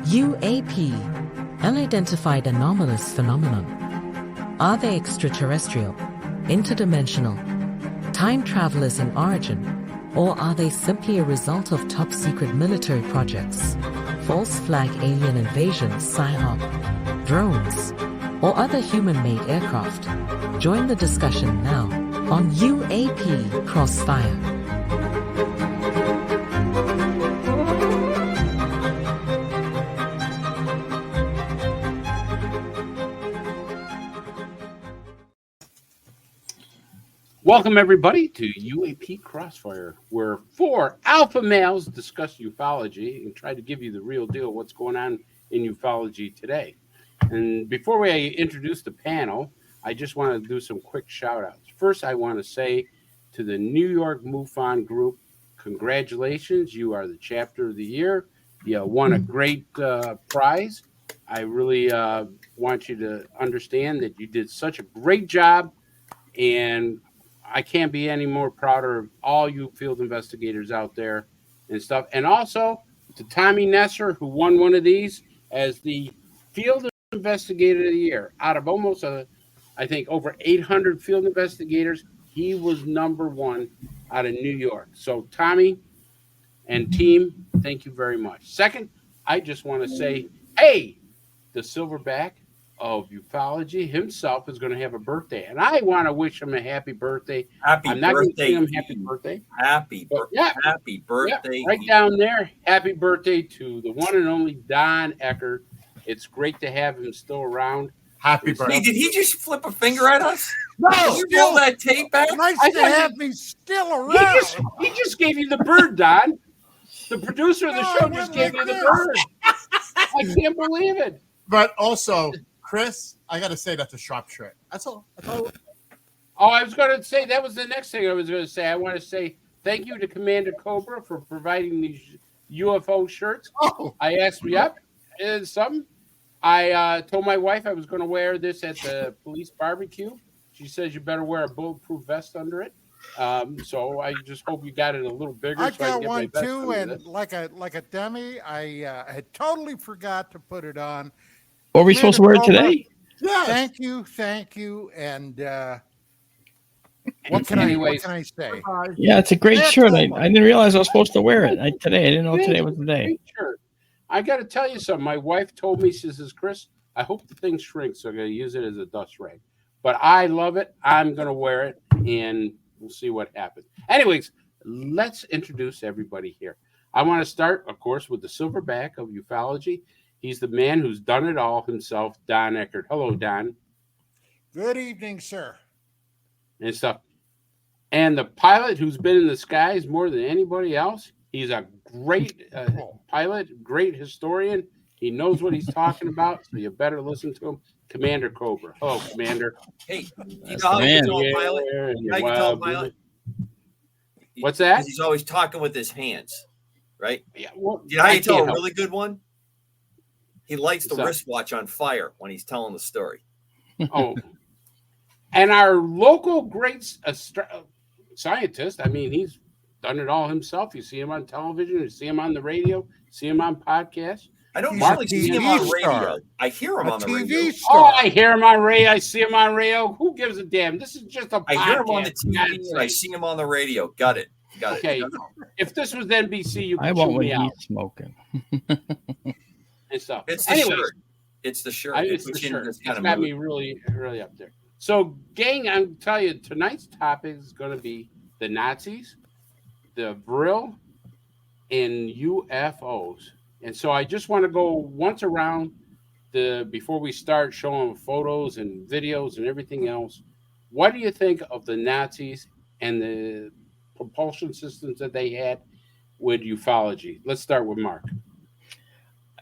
UAP, unidentified anomalous phenomenon. Are they extraterrestrial, interdimensional, time travelers in origin, or are they simply a result of top-secret military projects, false flag alien invasions, psyop, drones, or other human-made aircraft? Join the discussion now on UAP Crossfire. Welcome, everybody, to UAP Crossfire, where four alpha males discuss ufology and try to give you the real deal, what's going on in ufology today. And before we introduce the panel, I just want to do some quick shout-outs. First, I want to say to the New York MUFON group, congratulations. You are the chapter of the year. You won a great prize. I really want you to understand that you did such a great job, and I can't be any more prouder of all you field investigators out there and stuff. And also to Tommy Nesser, who won one of these as the field investigator of the year. Out of almost, I think, over 800 field investigators, he was number one out of New York. So Tommy and team, thank you very much. Second, I just want to say, hey, the silverback of ufology himself is going to have a birthday, and I want to wish him a happy birthday. I'm not going to sing him happy birthday. Happy birthday. Right down there, happy birthday to the one and only Don Ecker. It's great to have him still around. Happy birthday. Hey, did he just flip a finger at us? No, did you pull that tape back? Nice to have me still around. He just gave you the bird, Don. The producer of the show just gave you the bird. I can't believe it. But also, Chris, I got to say that's a sharp trick. That's all. Oh, I was going to say, that was the next thing I was going to say. I want to say thank you to Commander Cobra for providing these UFO shirts. Oh. I asked me up something. I told my wife I was going to wear this at the police barbecue. She says you better wear a bulletproof vest under it. So I just hope you got it a little bigger. I so got can one too, and it. like a dummy, I had totally forgot to put it on. What were we supposed to wear today? Yes. Thank you, and what can I say? Yeah, it's a great shirt. I didn't realize I was supposed to wear it today. I didn't know today was the day. I got to tell you something. My wife told me, she says, Chris, I hope the thing shrinks, so I'm going to use it as a dust rag. But I love it. I'm going to wear it, and we'll see what happens. Anyways, let's introduce everybody here. I want to start, of course, with the silverback of ufology. He's the man who's done it all himself, Don Eckert. Hello, Don. Good evening, sir. And stuff. And the pilot who's been in the skies more than anybody else. He's a great pilot, great historian. He knows what he's talking about, so you better listen to him. Commander Cobra. Hello, Commander. Hey, you know how you can tell a pilot? How you can tell a pilot? What's that? He's always talking with his hands, right? Yeah. Well, you know how you tell a really good one? He lights the wristwatch on fire when he's telling the story. Oh. And our local great scientist, I mean, he's done it all himself. You see him on television, you see him on the radio, see him on podcasts. I don't usually see him on radio. I hear him on the radio. Oh, I hear him on radio. I see him on radio. Who gives a damn? This is just a podcast. I hear him on the TV and I see him on the radio. Got it. Okay. If this was NBC, you could I want what he's smoking. And stuff. It's the shirt. It's the shirt. It's the shirt. It's got me really, really up there. So, gang, I'm telling you, tonight's topic is going to be the Nazis, the Vril, and UFOs. And so I just want to go once around before we start showing photos and videos and everything else. What do you think of the Nazis and the propulsion systems that they had with ufology? Let's start with Mark.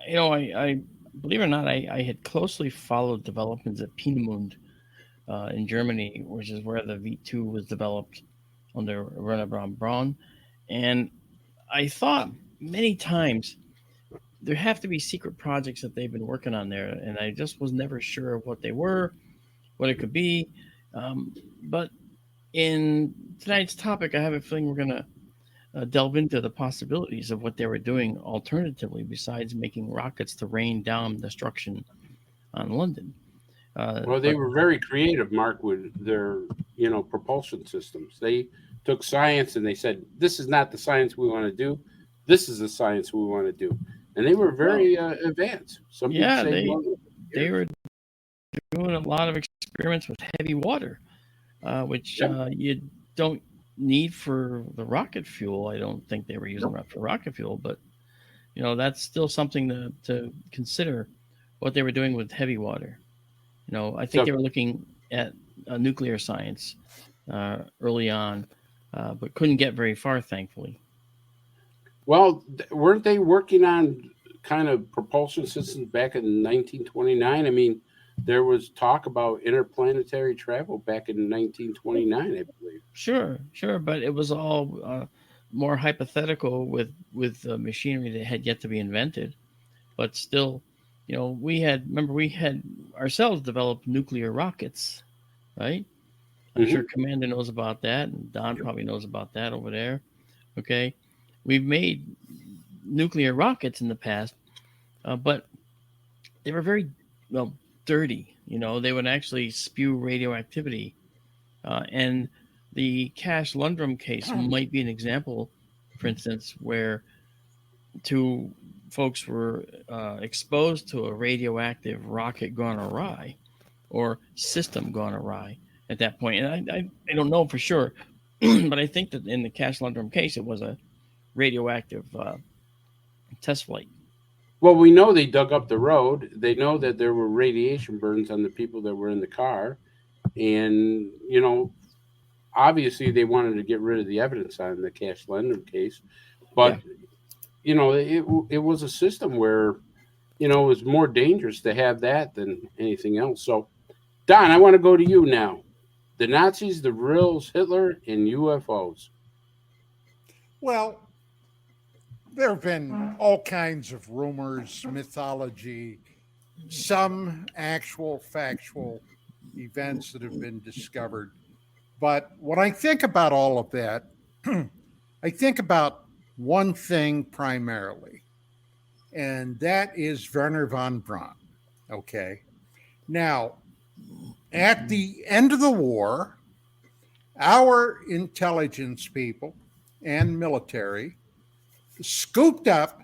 You know, I believe it or not, I had closely followed developments at Peenemünde in Germany, which is where the V2 was developed under Wernher von Braun. And I thought many times there have to be secret projects that they've been working on there, and I just was never sure of what they were, what it could be. But in tonight's topic, I have a feeling we're going to delve into the possibilities of what they were doing alternatively besides making rockets to rain down destruction on London. Well, they were very creative, Mark, with their, propulsion systems. They took science and they said, "This is not the science we want to do. This is the science we want to do." And they were very advanced. Some people Yeah, say they were doing a lot of experiments with heavy water, which you don't need for the rocket fuel. I don't think they were using that for rocket fuel, but that's still something to consider what they were doing with heavy water. I think they were looking at nuclear science early on, but couldn't get very far, thankfully. Well, weren't they working on kind of propulsion systems back in 1929? I mean, there was talk about interplanetary travel back in 1929, I believe. Sure, but it was all more hypothetical with machinery that had yet to be invented. But still, we had ourselves developed nuclear rockets, right? I'm sure Commander knows about that, and Don probably knows about that over there. Okay, we've made nuclear rockets in the past, but they were very dirty. They would actually spew radioactivity, and the Cash Lundgren case might be an example, for instance, where two folks were exposed to a radioactive rocket gone awry or system gone awry at that point. And I don't know for sure, but I think that in the Cash Lundgren case, it was a radioactive test flight. Well, we know they dug up the road. They know that there were radiation burns on the people that were in the car. And, obviously they wanted to get rid of the evidence on the Cash Lundgren case. But, it was a system where, it was more dangerous to have that than anything else. So, Don, I want to go to you now. The Nazis, the Rills, Hitler, and UFOs. Well, there have been all kinds of rumors, mythology, some actual factual events that have been discovered. But when I think about all of that, I think about one thing primarily, and that is Wernher von Braun. Okay. Now, at the end of the war, our intelligence people and military scooped up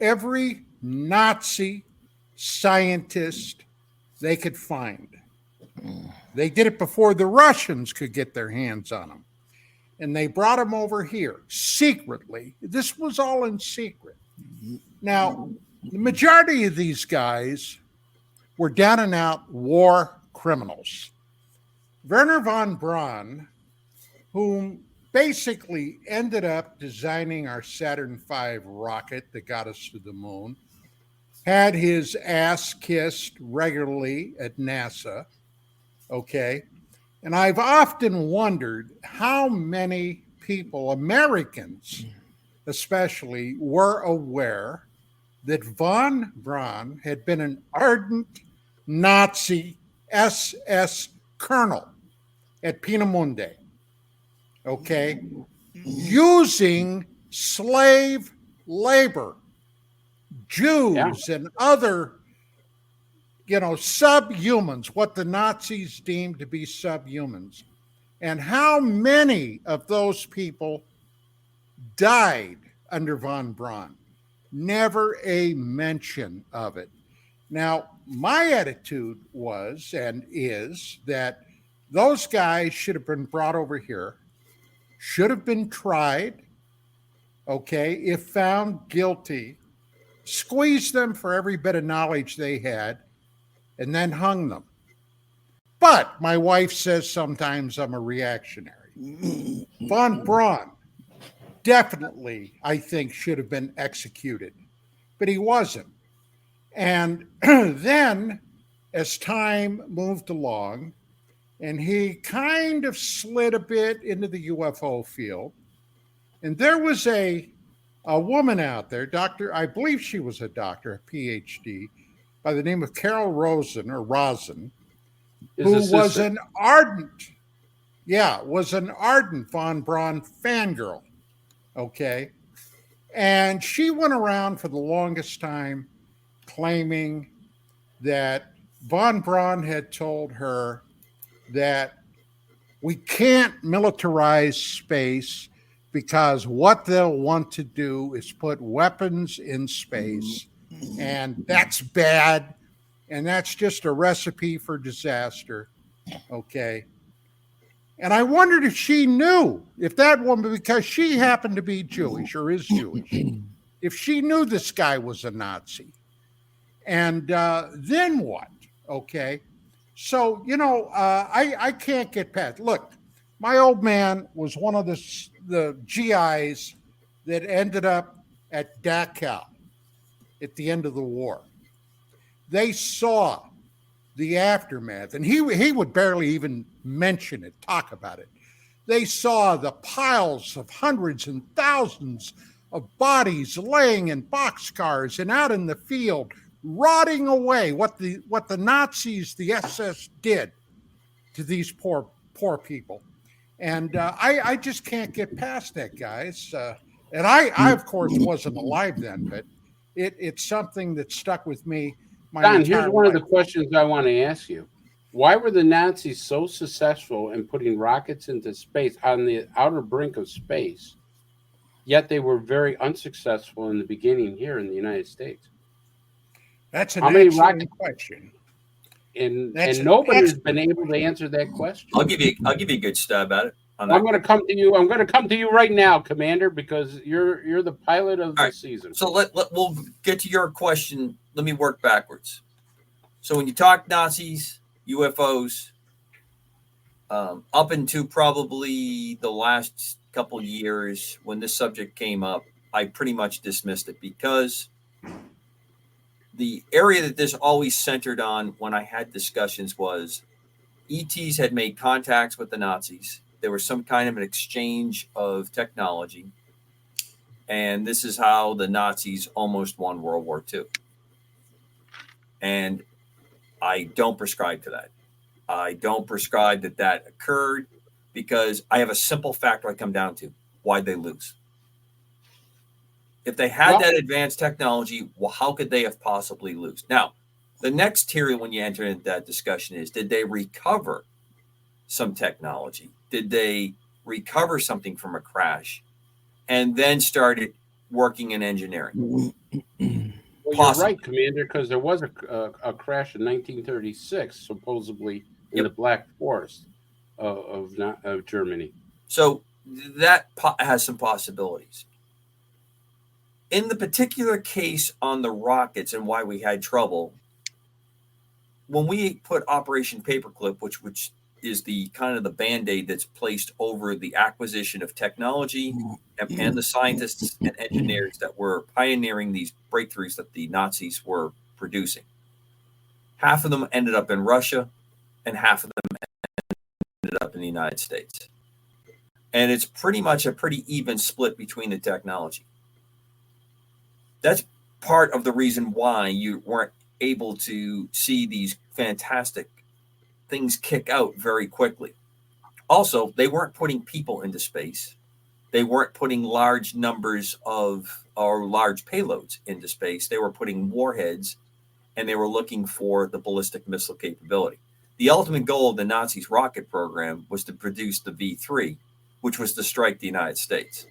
every Nazi scientist they could find. They did it before the Russians could get their hands on them. And they brought them over here secretly. This was all in secret. Now, the majority of these guys were down and out war criminals. Wernher von Braun, whom basically ended up designing our Saturn V rocket that got us to the moon, had his ass kissed regularly at NASA. Okay. And I've often wondered how many people, Americans especially, were aware that von Braun had been an ardent Nazi SS colonel at Peenemünde. Okay. Using slave labor, Jews and other, subhumans, what the Nazis deemed to be subhumans. And how many of those people died under von Braun? Never a mention of it. Now, my attitude was and is that those guys should have been brought over here, should have been tried, okay, if found guilty, squeeze them for every bit of knowledge they had, and then hung them. But my wife says sometimes I'm a reactionary. Von Braun definitely, I think, should have been executed, but he wasn't. And then, as time moved along, and he kind of slid a bit into the UFO field, and there was a woman out there, I believe she was a doctor, a PhD, by the name of Carol Rosen, who was an ardent von Braun fangirl. Okay. And she went around for the longest time claiming that von Braun had told her that we can't militarize space because what they'll want to do is put weapons in space, and that's bad, and that's just a recipe for disaster. Okay. And I wondered if she knew, if that woman, because she happened to be Jewish or is Jewish, if she knew this guy was a Nazi. And then what? Okay. So, I can't get past. Look, my old man was one of the GIs that ended up at Dachau at the end of the war. They saw the aftermath, and he would barely even mention it, talk about it. They saw the piles of hundreds and thousands of bodies laying in boxcars and out in the field, rotting away. What the Nazis, the SS, did to these poor people, and I just can't get past that, guys. And I of course wasn't alive then, but it's something that stuck with me. Don, here's one of the questions I want to ask you. Why were the Nazis so successful in putting rockets into space on the outer brink of space, yet they were very unsuccessful in the beginning here in the United States? That's an excellent question. And nobody's been able to answer that question. I'll give you a good stab at it. I'm going to come to you. I'm going to come to you right now, Commander, because you're the pilot of the season. So we'll get to your question. Let me work backwards. So when you talk Nazis, UFOs, up into probably the last couple years when this subject came up, I pretty much dismissed it because the area that this always centered on when I had discussions was ETs had made contacts with the Nazis. There was some kind of an exchange of technology. And this is how the Nazis almost won World War II. And I don't prescribe to that. I don't prescribe that occurred because I have a simple factor I come down to. Why'd they lose? If they had that advanced technology, well, how could they have possibly lose? Now, the next tier when you enter into that discussion is, did they recover some technology? Did they recover something from a crash and then started working in engineering? Well, you're right, Commander, because there was a crash in 1936, supposedly in the Black Forest of Germany. So that has some possibilities. In the particular case on the rockets and why we had trouble, when we put Operation Paperclip, which is the kind of the Band-Aid that's placed over the acquisition of technology and the scientists and engineers that were pioneering these breakthroughs that the Nazis were producing. Half of them ended up in Russia and half of them ended up in the United States. And it's pretty much a pretty even split between the technology. That's part of the reason why you weren't able to see these fantastic things kick out very quickly. Also, they weren't putting people into space. They weren't putting large numbers of or large payloads into space. They were putting warheads, and they were looking for the ballistic missile capability. The ultimate goal of the Nazis' rocket program was to produce the V3, which was to strike the United States.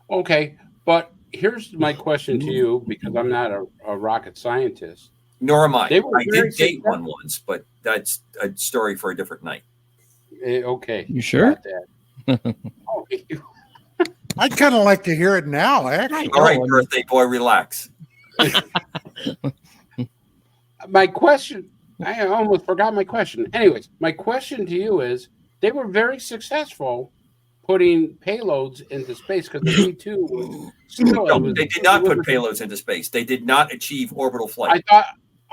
Okay, but here's my question to you, because I'm not a rocket scientist. Nor am I. I did date one once, but that's a story for a different night. Okay. You sure? I'd kind of like to hear it now, actually. All right, birthday boy, relax. My question, I almost forgot my question. Anyways, my question to you is, they were very successful putting payloads into space because the V2 was still... No, they did not put payloads into space. They did not achieve orbital flight.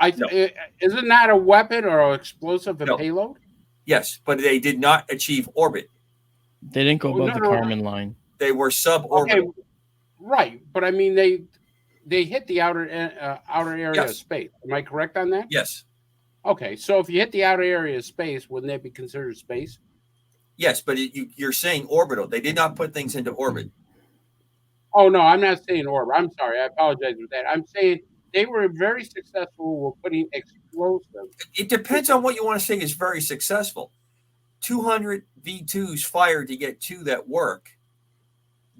Isn't that a weapon or an explosive payload? Yes, but they did not achieve orbit. They didn't go above the Kármán line. They were suborbital. Okay, right, but I mean they hit the outer area of space. Am I correct on that? Yes. Okay, so if you hit the outer area of space, wouldn't that be considered space? Yes, but you're saying orbital. They did not put things into orbit. Oh no, I'm not saying orbit. I'm sorry. I apologize for that. I'm saying they were very successful with putting explosives. It depends on what you want to say is very successful. 200 V2s fired to get 2 that work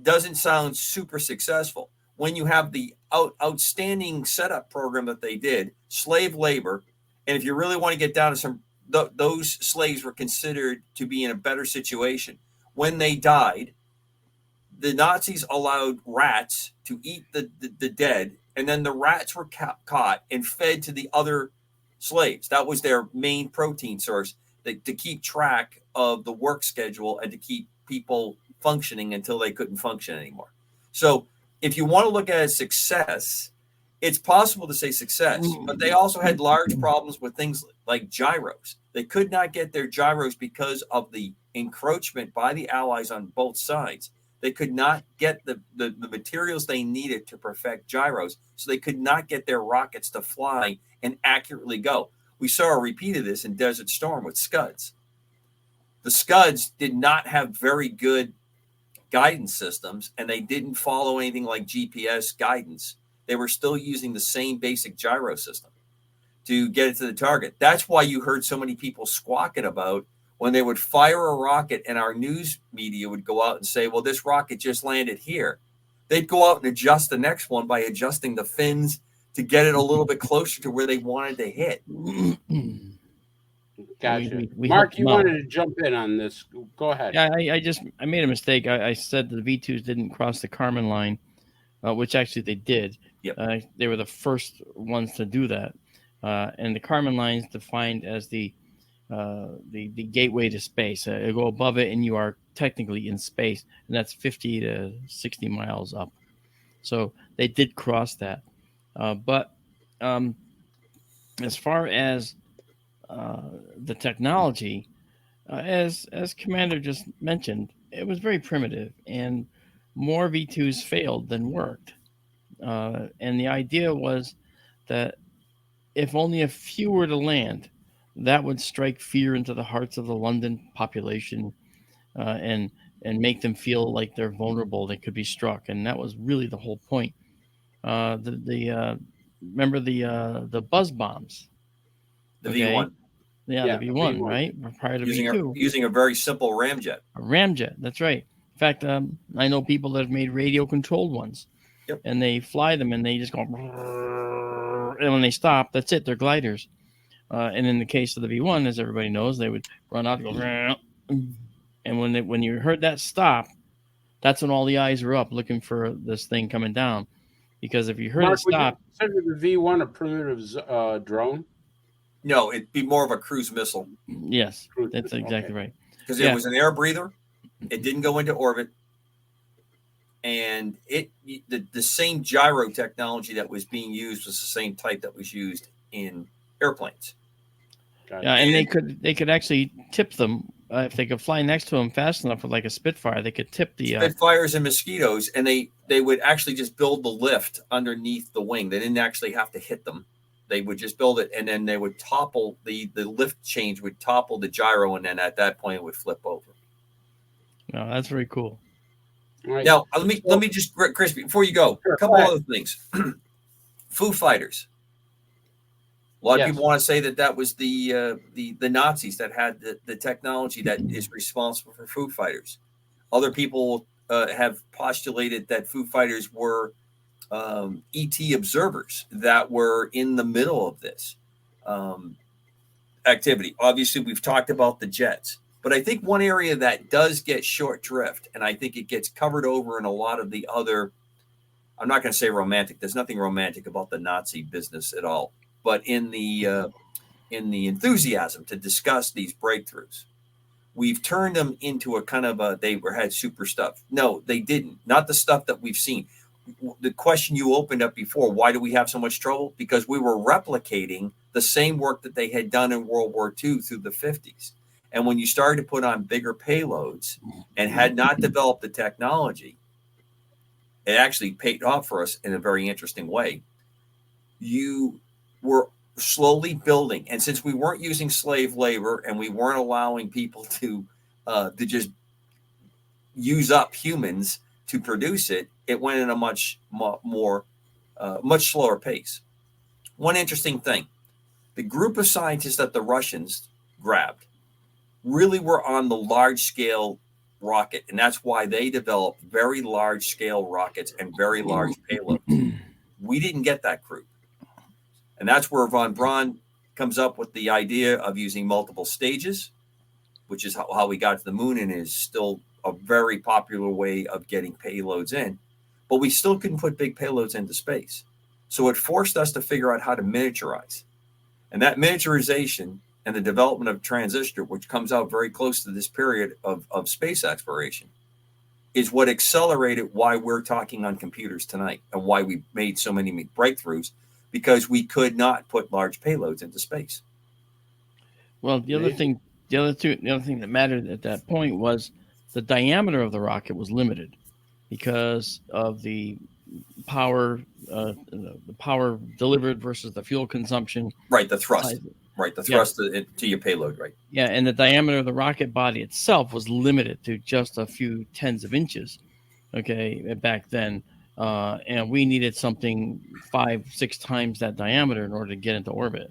doesn't sound super successful. When you have the outstanding setup program that they did, slave labor, and if you really want to get down to some, those slaves were considered to be in a better situation. When they died, the Nazis allowed rats to eat the dead, and then the rats were caught and fed to the other slaves. That was their main protein source, to keep track of the work schedule and to keep people functioning until they couldn't function anymore. So if you want to look at success, it's possible to say success, but they also had large problems with things like gyros. They could not get their gyros because of the encroachment by the Allies on both sides. They could not get the materials they needed to perfect gyros, so they could not get their rockets to fly and accurately go. We saw a repeat of this in Desert Storm with Scuds. The Scuds did not have very good guidance systems, and they didn't follow anything like GPS guidance. They were still using the same basic gyro system to get it to the target. That's why you heard so many people squawking about when they would fire a rocket and our news media would go out and say, well, this rocket just landed here. They'd go out and adjust the next one by adjusting the fins to get it a little bit closer to where they wanted to hit. Gotcha. We Mark, you wanted to jump in on this. Go ahead. Yeah, I made a mistake. I said the V2s didn't cross the Kármán line, which actually they did. Yep. They were the first ones to do that. And the Kármán line is defined as the gateway to space. You go above it and you are technically in space, and that's 50 to 60 miles up. So they did cross that. But as far as the technology, as Commander just mentioned, it was very primitive, and more V2s failed than worked. And the idea was that if only a few were to land, that would strike fear into the hearts of the London population, and make them feel like they're vulnerable, they could be struck. And that was really the whole point. Remember the buzz bombs? The V1. Yeah, the V1, right? Prior to V2. Using a very simple ramjet. A ramjet, that's right. In fact, I know people that have made radio-controlled ones. Yep. And they fly them, and they just go, and when they stop, that's it. They're gliders. And in the case of the V1, as everybody knows, they would run out and go, and when you heard that stop, that's when all the eyes were up looking for this thing coming down. Because if you heard Mark, it stop, would you consider the V1 a primitive drone? No, it'd be more of a cruise missile. Yes, that's exactly right. Because it was an air breather. It didn't go into orbit. And the same gyro technology that was being used was the same type that was used in airplanes. Yeah, and they could actually tip them if they could fly next to them fast enough with like a Spitfire. They could tip the Spitfires and Mosquitoes, and they would actually just build the lift underneath the wing. They didn't actually have to hit them. They would just build it, and then they would topple the lift change would topple the gyro, and then at that point it would flip over. No, that's very cool. Right. Now let me just, Chris, before you go, a couple other things. Foo Fighters. A lot of people want to say that was the Nazis that had the technology that is responsible for Foo Fighters. Other people have postulated that Foo Fighters were ET observers that were in the middle of this activity. Obviously, we've talked about the jets, but I think one area that does get short drift, and I think it gets covered over in a lot of the other, I'm not going to say romantic. There's nothing romantic about the Nazi business at all. But in the enthusiasm to discuss these breakthroughs, we've turned them into a kind of had super stuff. No, they didn't. Not the stuff that we've seen. The question you opened up before, why do we have so much trouble? Because we were replicating the same work that they had done in World War II through the 50s. And when you started to put on bigger payloads and had not developed the technology, it actually paid off for us in a very interesting way. You were slowly building. And since we weren't using slave labor and we weren't allowing people to to just use up humans to produce it. It went in a much slower pace. One interesting thing, the group of scientists that the Russians grabbed really were on the large scale rocket, and that's why they developed very large scale rockets and very large payloads. We didn't get that group, and that's where von Braun comes up with the idea of using multiple stages, which is how we got to the moon, and is still a very popular way of getting payloads in. But we still couldn't put big payloads into space, so it forced us to figure out how to miniaturize, and that miniaturization and the development of transistor, which comes out very close to this period of space exploration, is what accelerated why we're talking on computers tonight and why we made so many breakthroughs, because we could not put large payloads into space. Well, the other thing that mattered at that point was the diameter of the rocket was limited because of the power delivered versus the fuel consumption. Right, the thrust. Right, the thrust to your payload, right? Yeah, and the diameter of the rocket body itself was limited to just a few tens of inches, okay, back then. And we needed something 5-6 times that diameter in order to get into orbit.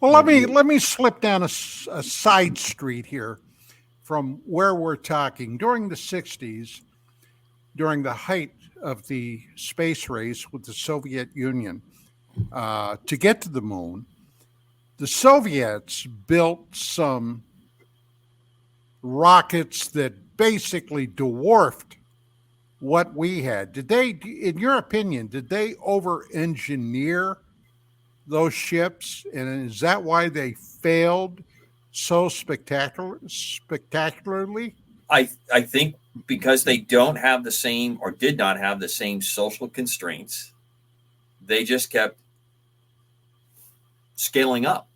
Well, let me slip down a side street here from where we're talking. During the 60s, during the height of the space race with the Soviet Union to get to the moon, the Soviets built some rockets that basically dwarfed what we had. Did they, in your opinion, did they over-engineer those ships? And is that why they failed so spectacularly? I think because they don't have the same, or did not have the same social constraints, they just kept scaling up.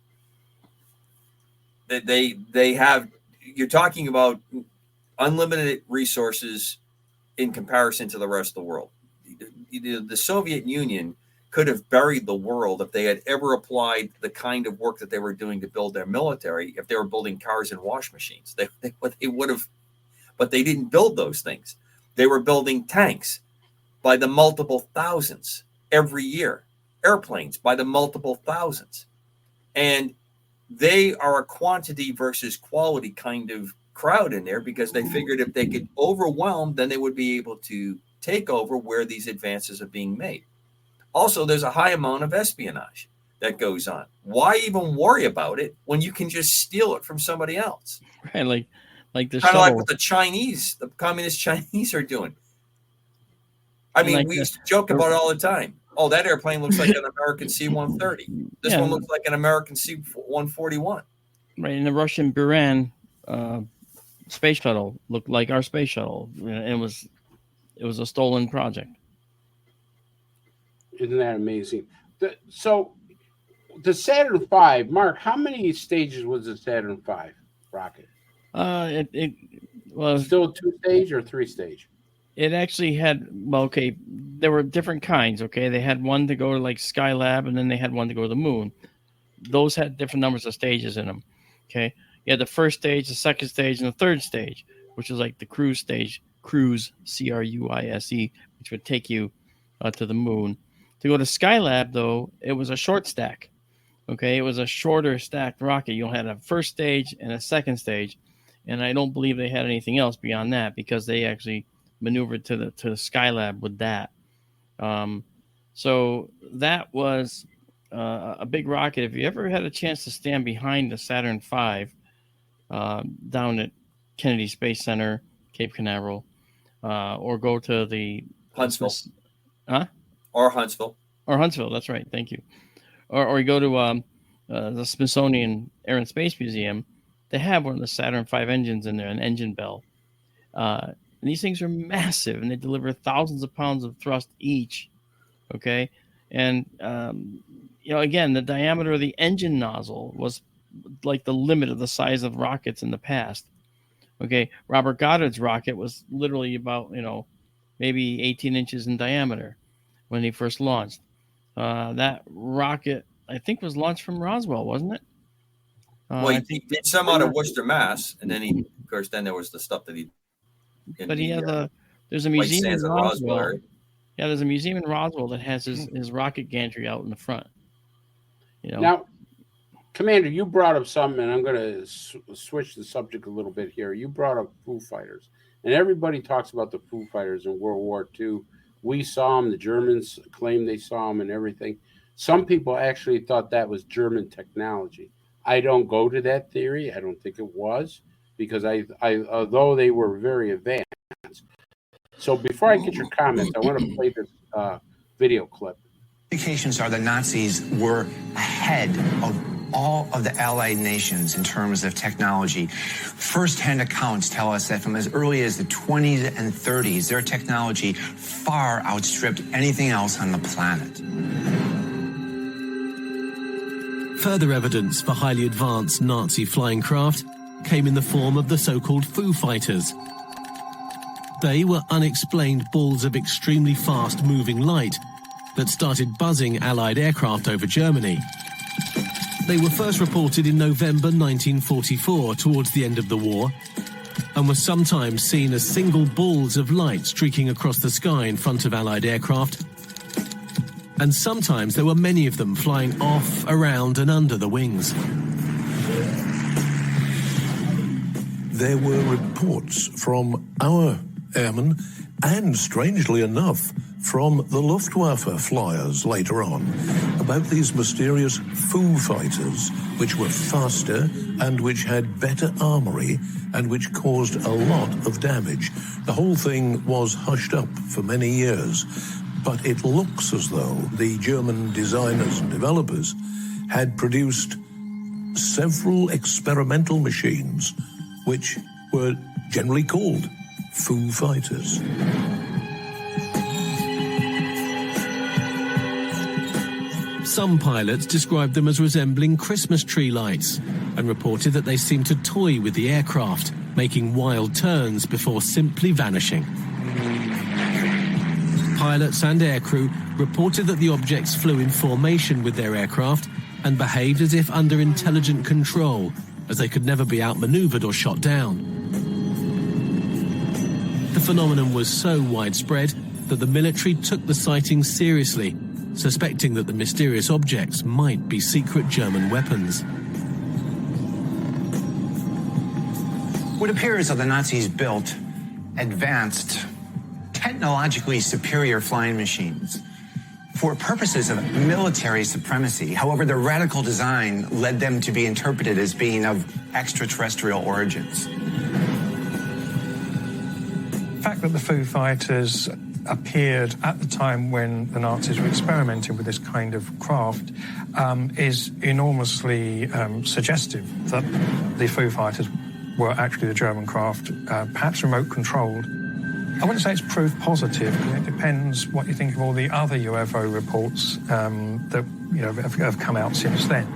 They have, you're talking about unlimited resources in comparison to the rest of the world. The Soviet Union could have buried the world if they had ever applied the kind of work that they were doing to build their military. If they were building cars and wash machines, they would have, but they didn't build those things. They were building tanks by the multiple thousands every year, airplanes by the multiple thousands. And they are a quantity versus quality kind of crowd in there, because they figured if they could overwhelm, then they would be able to take over where these advances are being made. Also, there's a high amount of espionage that goes on. Why even worry about it when you can just steal it from somebody else? Right, like the kind of like shuttle. what the communist Chinese are doing. I mean, Like we used to joke about it all the time. Oh, that airplane looks like an American C-130. This one looks like an American C-141. Right, and the Russian Buran space shuttle looked like our space shuttle. It was a stolen project. Isn't that amazing? So the Saturn V, Mark, how many stages was the Saturn V rocket? It was still 2-stage or 3-stage? It actually had, well, okay, there were different kinds, okay? They had one to go to like Skylab, and then they had one to go to the moon. Those had different numbers of stages in them, okay? You had the first stage, the second stage, and the third stage, which was like the cruise stage, cruise, C-R-U-I-S-E, which would take you to the moon. To go to Skylab, though, it was a short stack, okay? It was a shorter stacked rocket. You had a first stage and a second stage, and I don't believe they had anything else beyond that, because they actually maneuvered to the Skylab with that. So that was a big rocket. If you ever had a chance to stand behind the Saturn V down at Kennedy Space Center, Cape Canaveral, or go to the Huntsville, or Huntsville, that's right, thank you, or you go to the Smithsonian Air and Space Museum, they have one of the Saturn V engines in there, an engine bell. And these things are massive, and they deliver thousands of pounds of thrust each. Okay, and again, the diameter of the engine nozzle was like the limit of the size of rockets in the past. Okay, Robert Goddard's rocket was literally about maybe 18 inches in diameter when he first launched. That rocket, I think, was launched from Roswell, wasn't it? Well, he did some out of Worcester, Mass, and then of course, then there was the stuff that he. But he has there's a White museum in Sands of Roswell. Roswell. Yeah, there's a museum in Roswell that has his rocket gantry out in the front. Now, Commander, you brought up something, and I'm going to switch the subject a little bit here. You brought up Foo Fighters, and everybody talks about the Foo Fighters in World War II. We saw them. The Germans claimed they saw them and everything. Some people actually thought that was German technology. I don't go to that theory. I don't think it was, because I although they were very advanced. So before I get your comments, I want to play this video clip. Indications are the Nazis were ahead of all of the Allied nations in terms of technology. First-hand accounts tell us that from as early as the 20s and 30s, their technology far outstripped anything else on the planet. Further evidence for highly advanced Nazi flying craft came in the form of the so-called Foo Fighters. They were unexplained balls of extremely fast-moving light that started buzzing Allied aircraft over Germany. They were first reported in November 1944, towards the end of the war, and were sometimes seen as single balls of light streaking across the sky in front of Allied aircraft. And sometimes there were many of them flying off, around and under the wings. There were reports from our airmen, and strangely enough, from the Luftwaffe flyers later on, about these mysterious Foo Fighters, which were faster and which had better armory and which caused a lot of damage. The whole thing was hushed up for many years, but it looks as though the German designers and developers had produced several experimental machines which were generally called Foo Fighters. Some pilots described them as resembling Christmas tree lights and reported that they seemed to toy with the aircraft, making wild turns before simply vanishing. Pilots and aircrew reported that the objects flew in formation with their aircraft and behaved as if under intelligent control, as they could never be outmaneuvered or shot down. The phenomenon was so widespread that the military took the sightings seriously, suspecting that the mysterious objects might be secret German weapons. What appears that the Nazis built advanced, technologically superior flying machines for purposes of military supremacy. However, their radical design led them to be interpreted as being of extraterrestrial origins. The fact that the Foo Fighters appeared at the time when the Nazis were experimenting with this kind of craft is enormously suggestive that the Foo Fighters were actually the German craft, perhaps remote controlled. I wouldn't say it's proof positive, because it depends what you think of all the other UFO reports that have come out since then.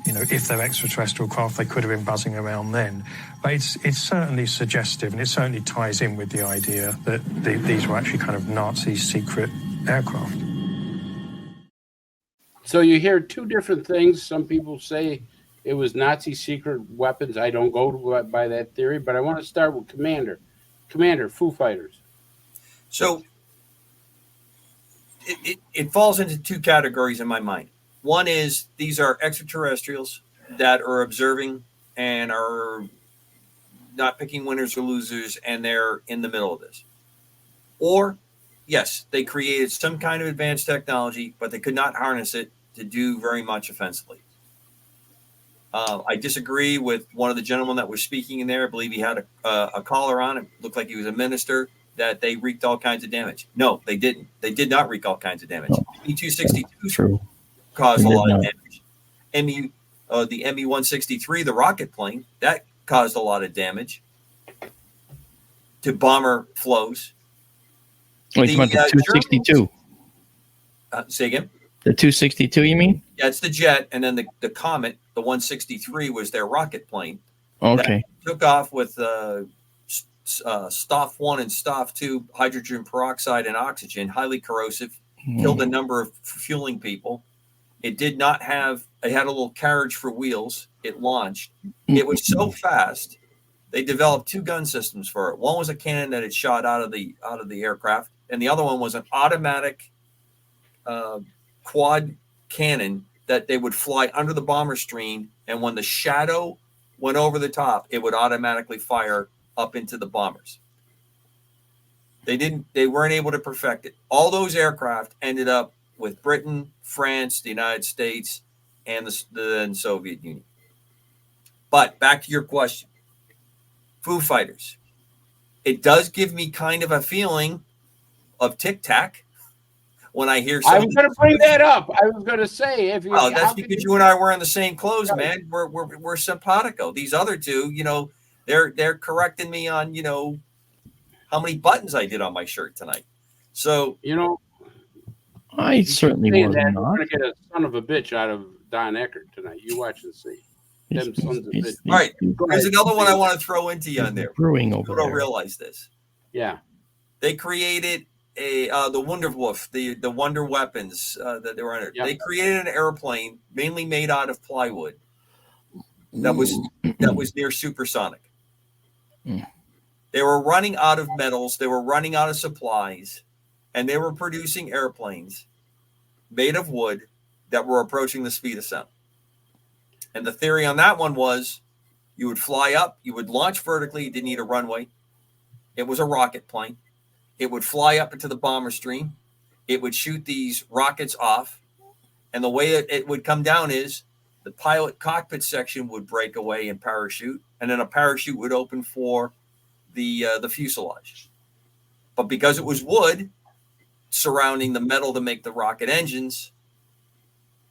If they're extraterrestrial craft, they could have been buzzing around then. But it's certainly suggestive, and it certainly ties in with the idea that these were actually kind of Nazi secret aircraft. So you hear two different things. Some people say it was Nazi secret weapons. I don't go by that theory, but I want to start with Commander. Commander, Foo Fighters. So it falls into two categories in my mind. One is these are extraterrestrials that are observing and are not picking winners or losers, and they're in the middle of this. Or, yes, they created some kind of advanced technology, but they could not harness it to do very much offensively. I disagree with one of the gentlemen that was speaking in there. I believe he had a collar on. It looked like he was a minister, that they wreaked all kinds of damage. No, they didn't. They did not wreak all kinds of damage. Me-262 caused a lot of damage. The Me-163, the rocket plane, that caused a lot of damage to bomber flows. Wait, the 262. Say again? The 262, you mean? Yeah, it's the jet, and then the Comet, the 163, was their rocket plane. Okay. That took off with Stoff 1 and Stoff 2, hydrogen peroxide and oxygen, highly corrosive, killed a number of fueling people. It did not have It had a little carriage for wheels. It launched. It was so fast. They developed 2 gun systems for it. One was a cannon that it shot out of the aircraft, and the other one was an automatic quad cannon that they would fly under the bomber stream, and when the shadow went over the top, it would automatically fire up into the bombers. They weren't able to perfect it. All those aircraft ended up with Britain, France, the United States, and the Soviet Union. But back to your question, Foo Fighters. It does give me kind of a feeling of Tic Tac when I hear. I was going to bring that up. I was going to say, if you. Oh, that's because you and I are wearing the same clothes, man. We're simpatico. These other two, they're correcting me on, how many buttons I did on my shirt tonight. So, I certainly was not. We're going to get a son of a bitch out of Don Eckert tonight. You watch and see. Them sons of bitch. All right. There's another one I want to throw into you on there. Brewing over People don't there. realize this. Yeah. They created the Wunderwolf, the Wonder Weapons that they were under. Yep. They created an airplane mainly made out of plywood that was near supersonic. They were running out of metals. They were running out of supplies, and they were producing airplanes made of wood that were approaching the speed of sound. And the theory on that one was you would fly up, you would launch vertically, you didn't need a runway. It was a rocket plane. It would fly up into the bomber stream. It would shoot these rockets off. And the way it would come down is the pilot cockpit section would break away and parachute, and then a parachute would open for the fuselage. But because it was wood surrounding the metal to make the rocket engines,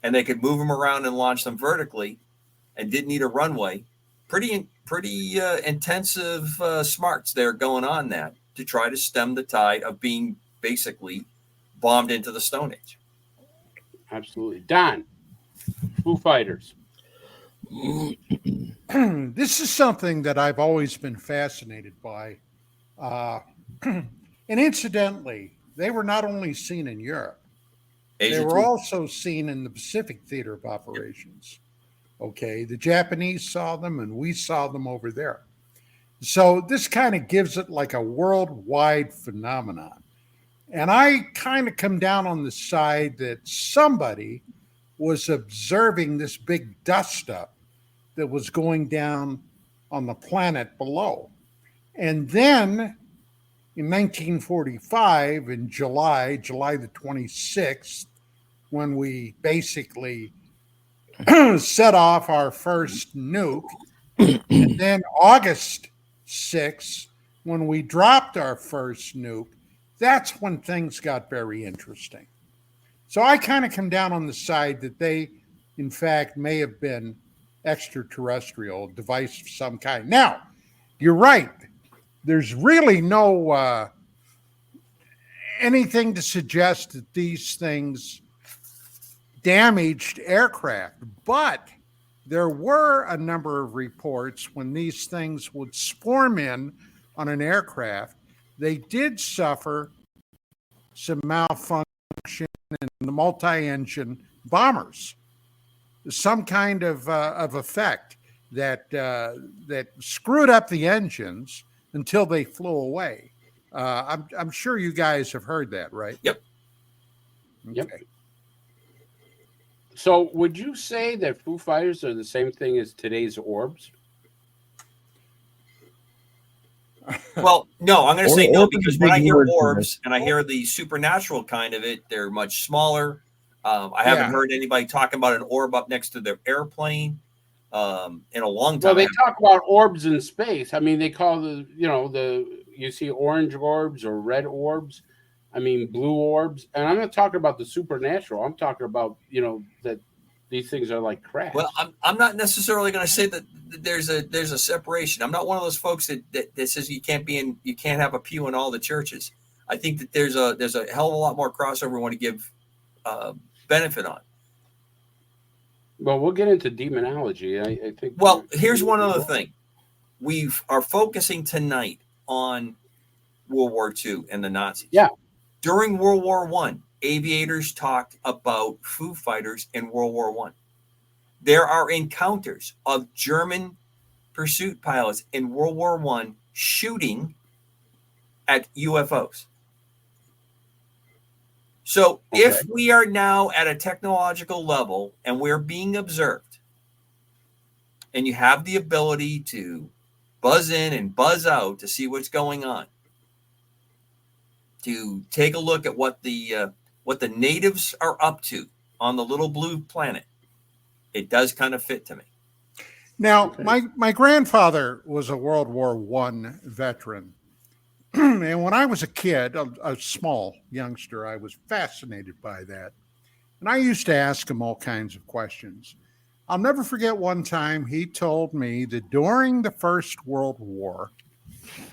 and they could move them around and launch them vertically and didn't need a runway, pretty intensive smarts there going on that to try to stem the tide of being basically bombed into the Stone Age. Absolutely. Don, Foo Fighters. This is something that I've always been fascinated by. And incidentally, they were not only seen in Europe, they were also seen in the Pacific Theater of Operations. Okay, the Japanese saw them and we saw them over there. So this kind of gives it like a worldwide phenomenon. And I kind of come down on the side that somebody was observing this big dust up that was going down on the planet below. And then in 1945, in July the 26th, when we basically set off our first nuke, and then August 6th, when we dropped our first nuke, that's when things got very interesting. So I kind of come down on the side that they, in fact, may have been extraterrestrial device of some kind. Now, you're right. There's really no anything to suggest that these things damaged aircraft, but there were a number of reports when these things would swarm in on an aircraft. They did suffer some malfunction in the multi-engine bombers, some kind of effect that screwed up the engines until they flew away. I'm sure you guys have heard that, right? Yep. Okay. Yep. So would you say that Foo Fighters are the same thing as today's orbs? Well, no, I'm going to say no, because when I hear orbs and I hear the supernatural kind of it, they're much smaller. I haven't heard anybody talking about an orb up next to their airplane in a long time. Well, they talk about orbs in space. I mean, they call you see orange orbs or red orbs. I mean, blue orbs. And I'm not talking about the supernatural. I'm talking about, that these things are like crap. Well, I'm not necessarily going to say that there's a separation. I'm not one of those folks that says you can't have a pew in all the churches. I think that there's a hell of a lot more crossover we want to give benefit on. Well, we'll get into demonology. I think. Well, here's one other thing. We are focusing tonight on World War II and the Nazis. Yeah. During World War I, aviators talked about Foo Fighters in World War I. There are encounters of German pursuit pilots in World War I shooting at UFOs. So if we are now at a technological level and we're being observed, and you have the ability to buzz in and buzz out to see what's going on, to take a look at what the natives are up to on the little blue planet, it does kind of fit to me. Now, my grandfather was a World War I veteran. And when I was a kid, a small youngster, I was fascinated by that. And I used to ask him all kinds of questions. I'll never forget one time he told me that during the First World War,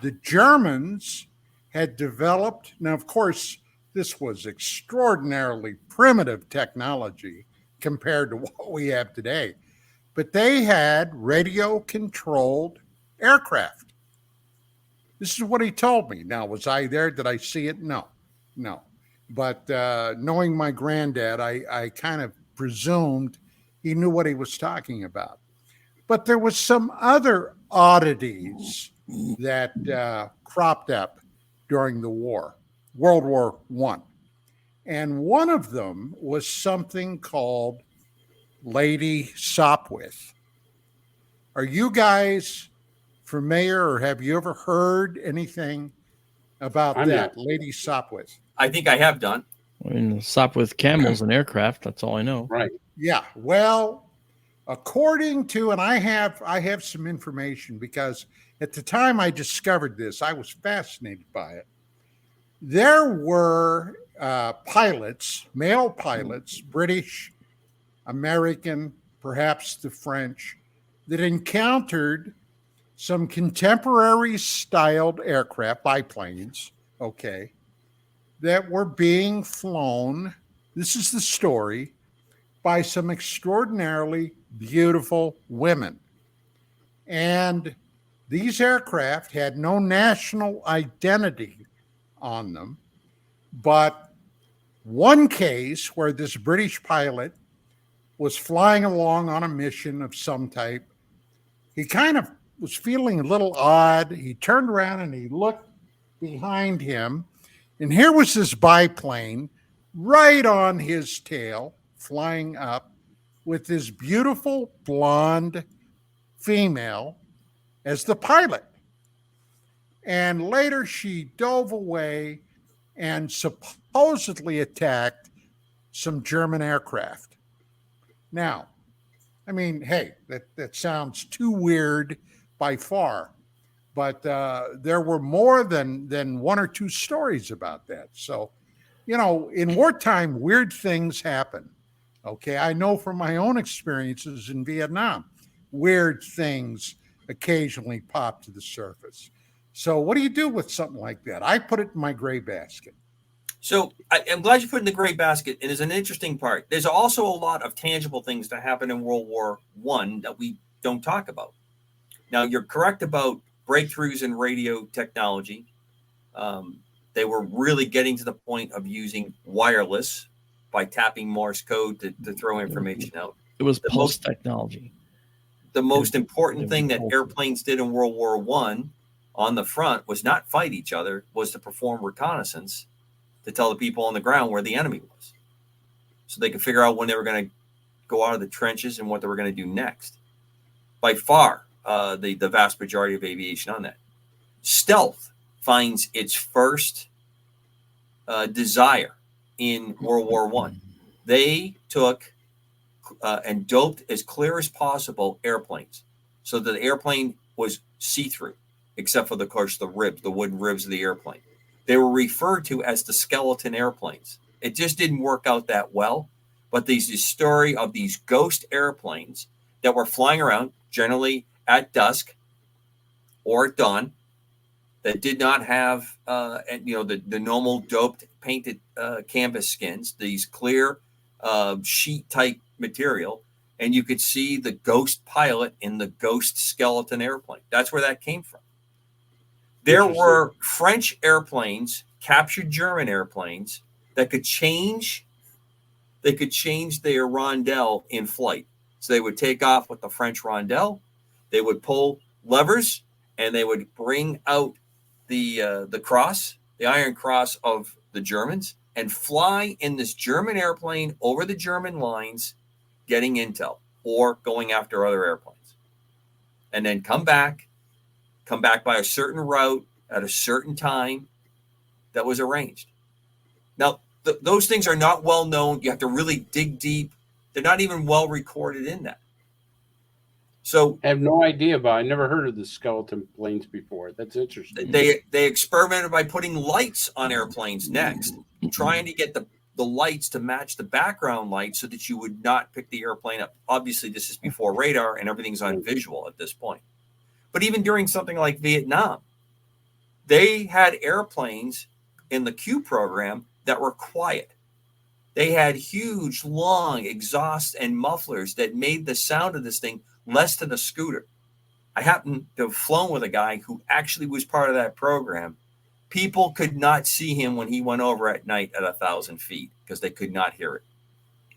the Germans had developed, now, of course, this was extraordinarily primitive technology compared to what we have today, but they had radio-controlled aircraft. This is what he told me. Now, was I there? Did I see it? No. But knowing my granddad, I kind of presumed he knew what he was talking about. But there was some other oddities that cropped up during the war, World War I. And one of them was something called Lady Sopwith. Are you guys familiar, or have you ever heard anything about that, Lady Sopwith? I think I have done. I mean, Sopwith camels and aircraft. That's all I know. Right. Yeah. Well, according to, and I have some information because at the time I discovered this, I was fascinated by it. There were pilots, male pilots, British, American, perhaps the French, that encountered some contemporary styled aircraft, biplanes, that were being flown, this is the story, by some extraordinarily beautiful women. And these aircraft had no national identity on them, but one case where this British pilot was flying along on a mission of some type, he kind of was feeling a little odd. He turned around and he looked behind him, and here was this biplane right on his tail, flying up with this beautiful blonde female as the pilot. And later she dove away and supposedly attacked some German aircraft. Now, I mean, hey, that sounds too weird by far, but there were more than one or two stories about that. So, in wartime, weird things happen. I know from my own experiences in Vietnam, weird things occasionally pop to the surface. So what do you do with something like that? I put it in my gray basket. So I'm glad you put it in the gray basket. And it's an interesting part. There's also a lot of tangible things that happened in World War I that we don't talk about. Now, you're correct about breakthroughs in radio technology. They were really getting to the point of using wireless by tapping Morse code to throw information out. It was pulse technology. The most important thing that airplanes did in World War I on the front was not fight each other, was to perform reconnaissance to tell the people on the ground where the enemy was, so they could figure out when they were going to go out of the trenches and what they were going to do next. By far, the vast majority of aviation on that. Stealth finds its first desire in World War I. They took and doped as clear as possible airplanes so that the airplane was see-through, except for, of course, the ribs, the wooden ribs of the airplane. They were referred to as the skeleton airplanes. It just didn't work out that well. But there's this story of these ghost airplanes that were flying around, generally at dusk or at dawn, that did not have, the normal doped painted canvas skins, these clear sheet type material. And you could see the ghost pilot in the ghost skeleton airplane. That's where that came from. There were French airplanes, captured German airplanes that could change. They could change their rondelle in flight. So they would take off with the French rondelle. They would pull levers, and they would bring out the cross, the Iron Cross of the Germans, and fly in this German airplane over the German lines, getting intel or going after other airplanes, and then come back by a certain route at a certain time that was arranged. Now, those things are not well known. You have to really dig deep. They're not even well recorded in that. So I have no idea about. I never heard of the skeleton planes before. That's interesting. they experimented by putting lights on airplanes next, trying to get the lights to match the background lights so that you would not pick the airplane up. Obviously, this is before radar and everything's on visual at this point. But even during something like Vietnam, they had airplanes in the Q program that were quiet. They had huge, long exhausts and mufflers that made the sound of this thing less than a scooter. I happened to have flown with a guy who actually was part of that program. People could not see him when he went over at night at 1,000 feet because they could not hear it.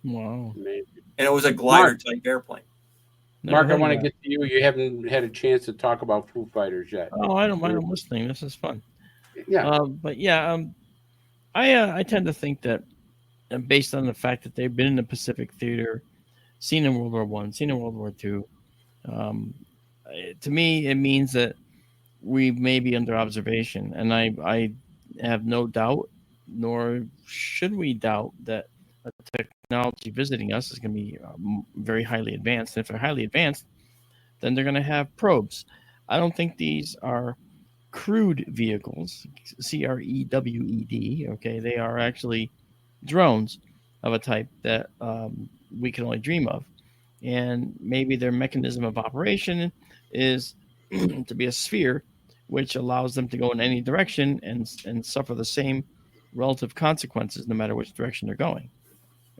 Wow. Amazing. And it was a glider type airplane. Mark, I want to get to you. You haven't had a chance to talk about Foo Fighters yet. Oh, I don't mind. I'm listening. This is fun. Yeah. I tend to think that based on the fact that they've been in the Pacific Theater, seen in World War I, seen in World War II, to me, it means that we may be under observation. And I have no doubt, nor should we doubt, that a technology visiting us is going to be very highly advanced. And if they're highly advanced, then they're going to have probes. I don't think these are crewed vehicles, CREWED. Okay, they are actually drones of a type that we can only dream of. And maybe their mechanism of operation is to be a sphere, which allows them to go in any direction and suffer the same relative consequences no matter which direction they're going.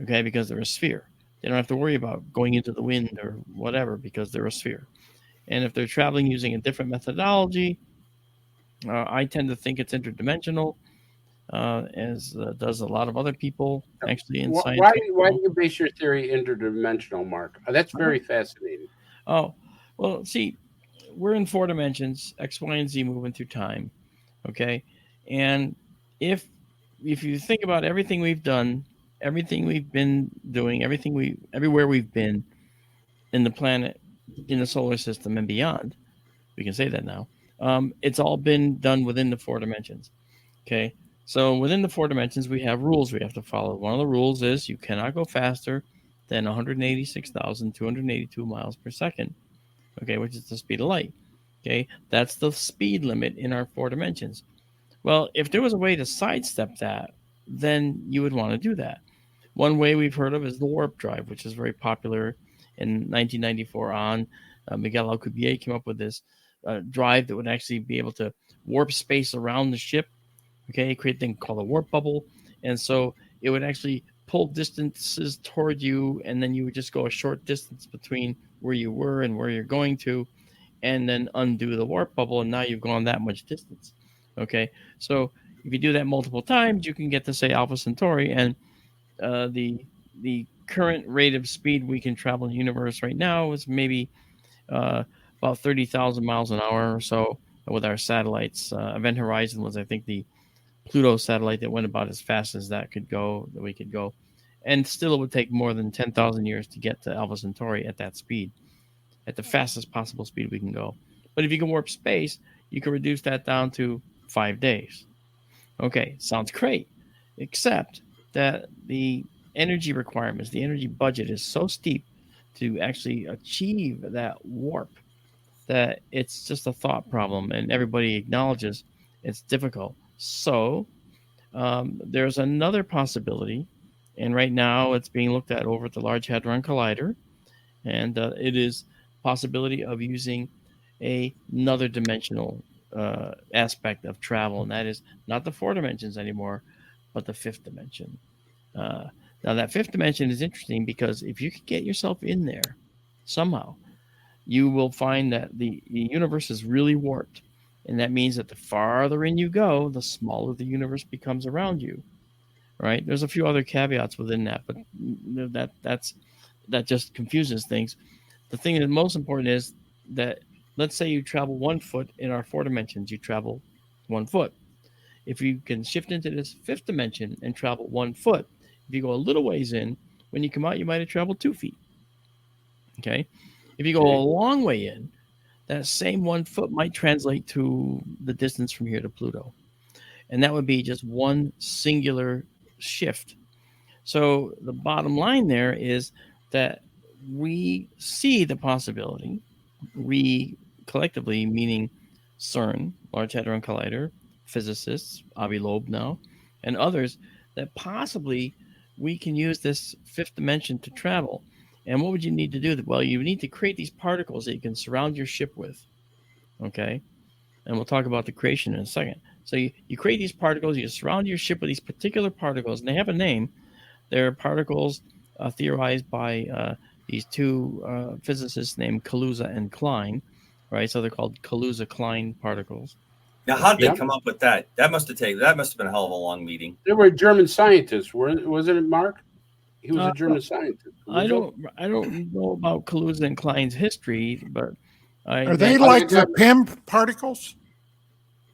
Okay, because they're a sphere. They don't have to worry about going into the wind or whatever because they're a sphere. And if they're traveling using a different methodology, I tend to think it's interdimensional, as does a lot of other people actually in science. Why do you base your theory interdimensional, Mark? That's very fascinating. Oh, well, see, we're in 4 dimensions, X, Y, and Z moving through time. Okay, and if you think about everything we've done, everything we've been doing, everywhere we've been in the planet, in the solar system and beyond, we can say that now. It's all been done within the 4 dimensions. Okay, so within the 4 dimensions, we have rules we have to follow. One of the rules is you cannot go faster than 186,282 miles per second. Okay, which is the speed of light. Okay, that's the speed limit in our 4 dimensions. Well, if there was a way to sidestep that, then you would want to do that. One way we've heard of is the warp drive, which is very popular. In 1994 on, Miguel Alcubierre came up with this drive that would actually be able to warp space around the ship, okay, create a thing called a warp bubble. And so it would actually pull distances toward you, and then you would just go a short distance between where you were and where you're going to, and then undo the warp bubble, and now you've gone that much distance. Okay, so if you do that multiple times, you can get to, say, Alpha Centauri, and the current rate of speed we can travel in the universe right now is maybe about 30,000 miles an hour or so with our satellites. Event Horizon was, I think, the Pluto satellite that went about as fast as that we could go. And still it would take more than 10,000 years to get to Alpha Centauri at that speed, at the fastest possible speed we can go. But if you can warp space, you can reduce that down to 5 days. Okay, sounds great, except that the energy requirements, the energy budget is so steep to actually achieve that warp that it's just a thought problem, and everybody acknowledges it's difficult. So there's another possibility, and right now it's being looked at over at the Large Hadron Collider, and it is possibility of using another dimensional aspect of travel, and that is not the 4 dimensions anymore, but the 5th dimension. Now, that 5th dimension is interesting because if you could get yourself in there somehow, you will find that the universe is really warped. And that means that the farther in you go, the smaller the universe becomes around you. Right? There's a few other caveats within that, but that's that just confuses things. The thing that's most important is that, let's say you travel 1 foot in our 4 dimensions, you travel 1 foot. If you can shift into this 5th dimension and travel 1 foot, if you go a little ways in, when you come out, you might have traveled 2 feet. Okay. If you go a long way in, that same 1 foot might translate to the distance from here to Pluto. And that would be just one singular shift. So the bottom line there is that we see the possibility, we collectively, meaning CERN, Large Hadron Collider, physicists, Avi Loeb now, and others, that possibly we can use this 5th dimension to travel. And what would you need to do? Well, you need to create these particles that you can surround your ship with. Okay? And we'll talk about the creation in a second. So you create these particles, you surround your ship with these particular particles, and they have a name. They're particles theorized by these 2 physicists named Kaluza and Klein, right? So they're called Kaluza-Klein particles. Now, how did they come up with that? That must have been a hell of a long meeting. They were German scientists, wasn't it, Mark? He was a German scientist. I don't know about Kaluza and Klein's history, but are they like the PIM particles?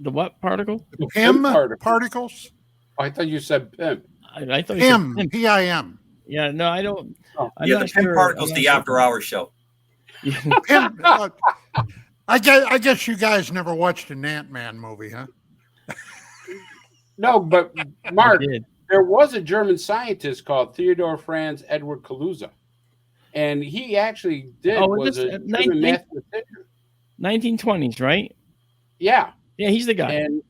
The what particle? The PIM particles? I thought you said pimp. I thought PIM, PIM. Yeah, no, I don't. The PIM particles, the after-hours show. PIM, I guess you guys never watched an Ant-Man movie, huh? No, but Mark, there was a German scientist called Theodor Franz Edward Kaluza, and he actually was a German mathematician. 1920s, right? Yeah. Yeah, he's the guy. And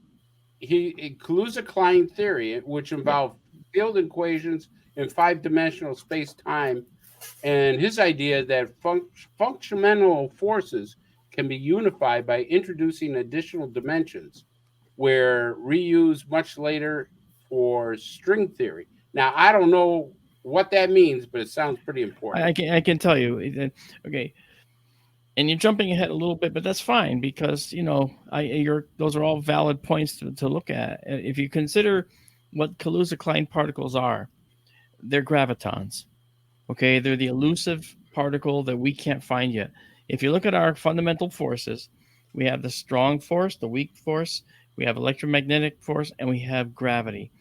Kaluza-Klein theory, which involved field equations in 5-dimensional space-time, and his idea that functional forces can be unified by introducing additional dimensions, where reused much later for string theory. Now, I don't know what that means, but it sounds pretty important. I can tell you. Okay. And you're jumping ahead a little bit, but that's fine because, those are all valid points to look at. If you consider what Kaluza-Klein particles are, they're gravitons. Okay, they're the elusive particle that we can't find yet. If you look at our fundamental forces, we have the strong force, the weak force, we have electromagnetic force, and we have gravity.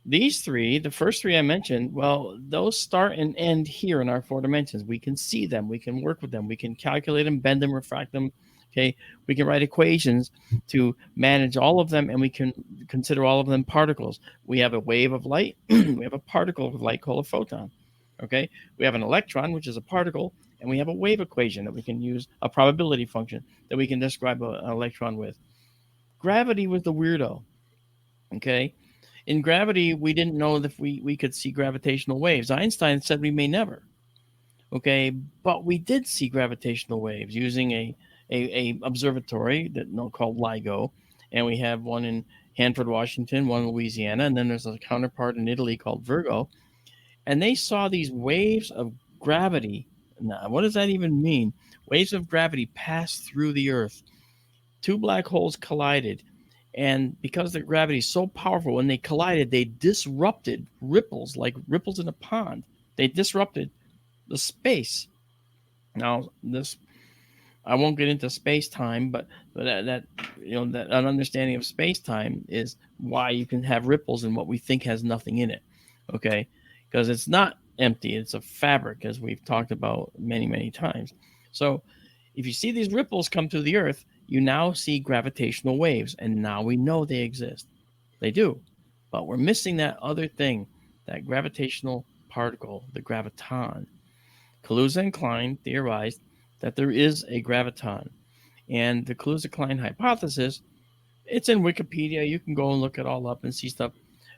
These 3, the first 3 I mentioned, well, those start and end here in our 4 dimensions. We can see them. We can work with them. We can calculate them, bend them, refract them. Okay, we can write equations to manage all of them, and we can consider all of them particles. We have a wave of light. We have a particle of light called a photon. Okay, we have an electron, which is a particle, and we have a wave equation that we can use, a probability function that we can describe an electron with. Gravity was the weirdo. Okay, in gravity, we didn't know if we could see gravitational waves. Einstein said we may never. Okay, but we did see gravitational waves using a observatory called LIGO, and we have one in Hanford, Washington, one in Louisiana, and then there's a counterpart in Italy called Virgo, and they saw these waves of gravity. Now, what does that even mean? Waves of gravity passed through the Earth. 2 black holes collided, and because the gravity is so powerful, when they collided, they disrupted ripples, like ripples in a pond. They disrupted the space. Now, I won't get into space-time, but that an understanding of space-time is why you can have ripples in what we think has nothing in it. Okay, because it's not empty; it's a fabric, as we've talked about many, many times. So, if you see these ripples come through the Earth, you now see gravitational waves, and now we know they exist. They do, but we're missing that other thing, that gravitational particle, the graviton. Kaluza and Klein theorized that there is a graviton. And the Kaluza-Klein hypothesis, it's in Wikipedia. You can go and look it all up and see stuff.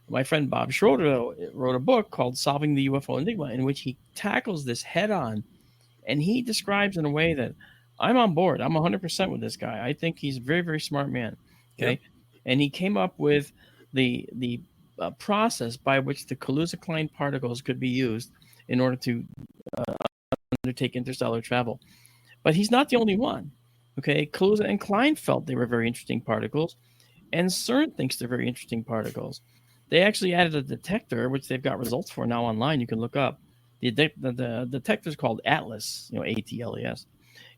My friend Bob Schroeder wrote a book called Solving the UFO Enigma, in which he tackles this head on. And he describes in a way that I'm on board. I'm 100% with this guy. I think he's a very, very smart man. Okay. Yep. And he came up with the process by which the Kaluza-Klein particles could be used in order to undertake interstellar travel. But he's not the only one. Okay, Kaluza and Klein felt they were very interesting particles, and CERN thinks they're very interesting particles. They actually added a detector, which they've got results for now online. You can look up The detector is called Atlas, ATLES,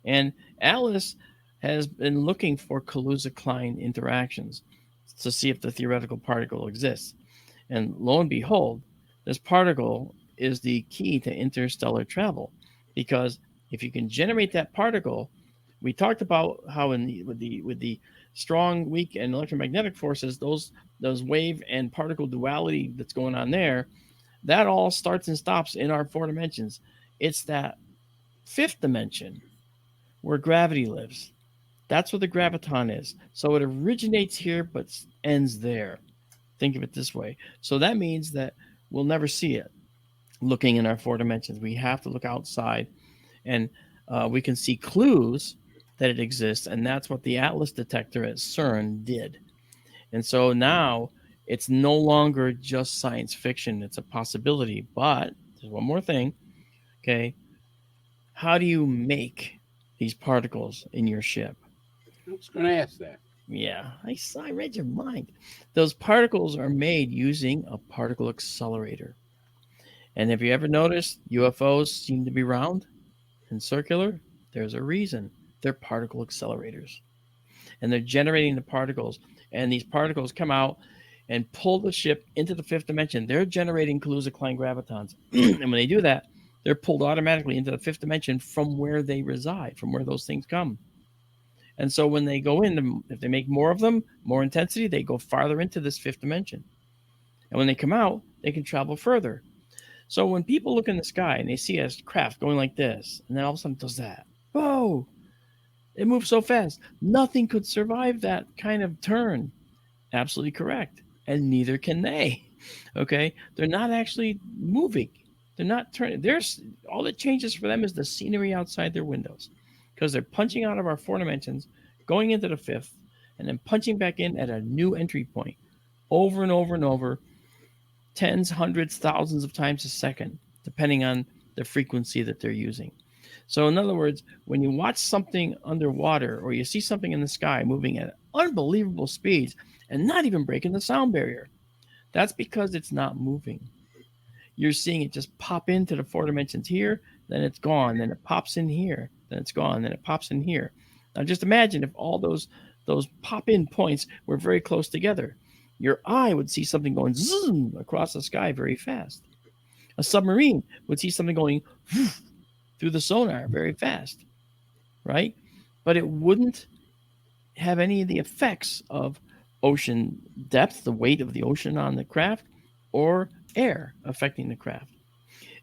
and Atlas has been looking for Kaluza-Klein interactions to see if the theoretical particle exists. And lo and behold, this particle is the key to interstellar travel, because if you can generate that particle, we talked about how with the strong, weak, and electromagnetic forces, those wave and particle duality that's going on there, that all starts and stops in our 4 dimensions. It's that 5th dimension where gravity lives. That's where the graviton is. So it originates here but ends there. Think of it this way. So that means that we'll never see it looking in our 4 dimensions. We have to look outside, and we can see clues that it exists, and that's what the Atlas detector at CERN did. And so now it's no longer just science fiction. It's a possibility. But there's one more thing. Okay. How do you make these particles in your ship? I was going to ask that. Yeah, I read your mind. Those particles are made using a particle accelerator. And have you ever noticed UFOs seem to be round and circular? There's a reason. They're particle accelerators. And they're generating the particles. And these particles come out and pull the ship into the 5th dimension. They're generating Kaluza-Klein gravitons. And when they do that, they're pulled automatically into the 5th dimension from where they reside, from where those things come. And so when they go in, if they make more of them, more intensity, they go farther into this 5th dimension. And when they come out, they can travel further. So when people look in the sky and they see a craft going like this, and then all of a sudden it does that, whoa, it moves so fast. Nothing could survive that kind of turn. Absolutely correct. And neither can they. Okay? They're not actually moving. They're not turning. All that changes for them is the scenery outside their windows, because they're punching out of our 4 dimensions, going into the 5th, and then punching back in at a new entry point over and over and over, tens, hundreds, thousands of times a second, depending on the frequency that they're using. So in other words, when you watch something underwater or you see something in the sky moving at unbelievable speeds and not even breaking the sound barrier, that's because it's not moving. You're seeing it just pop into the 4 dimensions here, then it's gone, then it pops in here, then it's gone, then it pops in here. Now just imagine if all those pop-in points were very close together. Your eye would see something going zoom across the sky very fast. A submarine would see something going through the sonar very fast, right? But it wouldn't have any of the effects of ocean depth, the weight of the ocean on the craft, or air affecting the craft.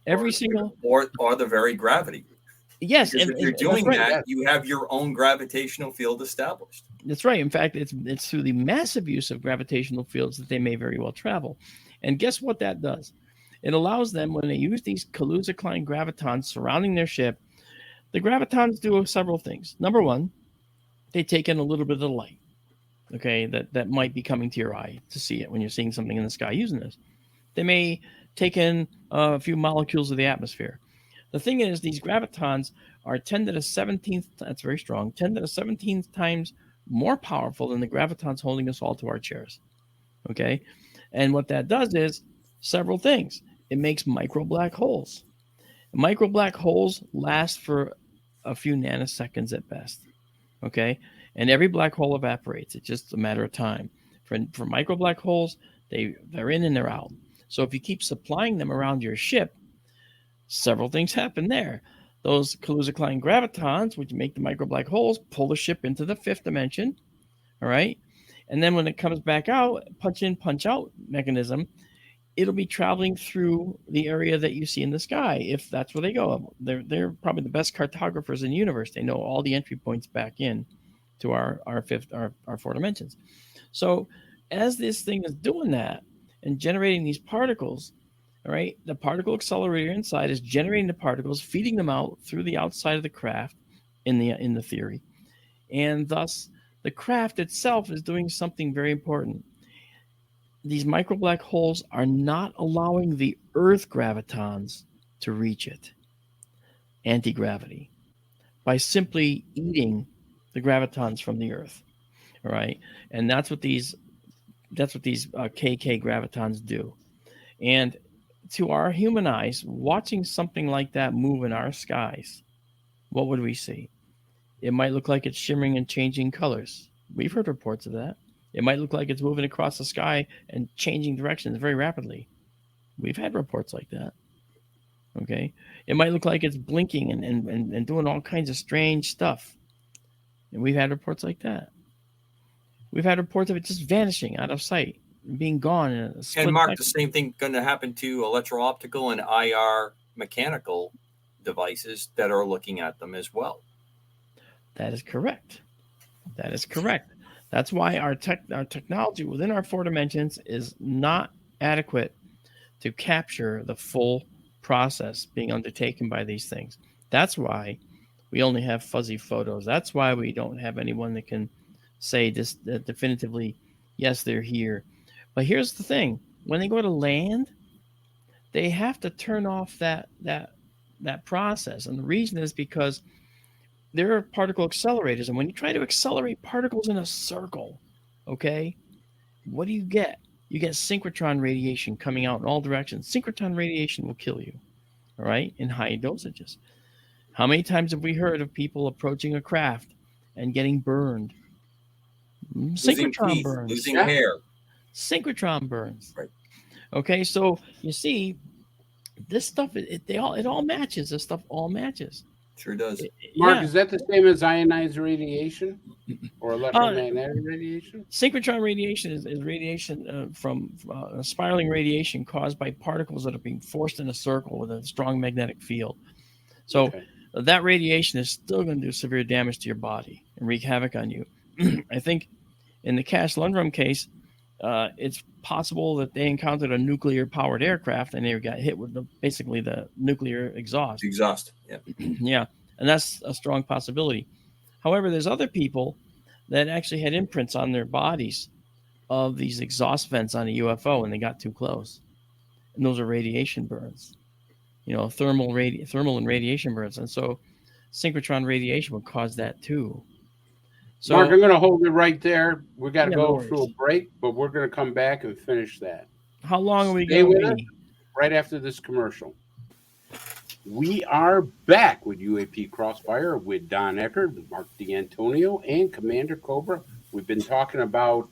Or the very gravity. Yes, because if you're doing that, you have your own gravitational field established. That's right. In fact, it's through the massive use of gravitational fields that they may very well travel. And guess what that does? It allows them, when they use these Kaluza-Klein gravitons surrounding their ship, the gravitons do several things. Number one, they take in a little bit of the light, okay, that might be coming to your eye to see it when you're seeing something in the sky using this. They may take in a few molecules of the atmosphere. The thing is, these gravitons are 10 to the 17th, that's very strong, 10 to the 17th times more powerful than the gravitons holding us all to our chairs, okay? And what that does is several things. It makes micro black holes. Micro black holes last for a few nanoseconds at best, okay? And every black hole evaporates. It's just a matter of time. For micro black holes, they're in and they're out. So if you keep supplying them around your ship, several things happen there. Those Kaluza-Klein gravitons, which make the micro black holes, pull the ship into the 5th dimension, all right? And then when it comes back out, punch in, punch out mechanism, it'll be traveling through the area that you see in the sky, if that's where they go. They're probably the best cartographers in the universe. They know all the entry points back in to our 4 dimensions. So as this thing is doing that and generating these particles, all right, the particle accelerator inside is generating the particles, feeding them out through the outside of the craft in the theory. And thus, the craft itself is doing something very important. These micro black holes are not allowing the Earth gravitons to reach it, anti-gravity, by simply eating the gravitons from the Earth, all right? And that's what these KK gravitons do. And to our human eyes, watching something like that move in our skies, what would we see? It might look like it's shimmering and changing colors. We've heard reports of that. It might look like it's moving across the sky and changing directions very rapidly. We've had reports like that. Okay. It might look like it's blinking and doing all kinds of strange stuff. And we've had reports like that. We've had reports of it just vanishing out of sight, being gone in a split And Mark, second. the same thing going to happen to electro-optical and IR mechanical devices that are looking at them as well. That is correct. That is correct. That's why our technology within our 4 dimensions is not adequate to capture the full process being undertaken by these things. That's why we only have fuzzy photos. That's why we don't have anyone that can say this definitively, yes, they're here. But here's the thing. When they go to land, they have to turn off that process. And the reason is because there are particle accelerators. And when you try to accelerate particles in a circle, okay, what do you get? You get synchrotron radiation coming out in all directions. Synchrotron radiation will kill you, all right, in high dosages. How many times have we heard of people approaching a craft and getting burned? Losing Synchrotron teeth, burns. losing hair. Synchrotron burns. Right. Okay, so you see, this stuff, it all matches. This stuff all matches. Sure does. Mark, is that the same as ionized radiation or electromagnetic radiation? Synchrotron radiation is radiation from spiraling radiation caused by particles that are being forced in a circle with a strong magnetic field. So that radiation is still going to do severe damage to your body and wreak havoc on you. I think in the Cash Lundgren case, it's possible that they encountered a nuclear-powered aircraft and they got hit with basically the nuclear exhaust. Yeah. Yeah, and that's a strong possibility. However, there's other people that actually had imprints on their bodies of these exhaust vents on a UFO when they got too close. And those are radiation burns. You know, thermal and radiation burns. And so synchrotron radiation would cause that too. So, Mark, I'm going to hold it right there. We got to go no through a break, but we're going to come back and finish that. How long are we Stay going with to us be? right after this commercial. We are back with UAP Crossfire with Don Ecker, Mark D'Antonio, and Commander Cobra. We've been talking about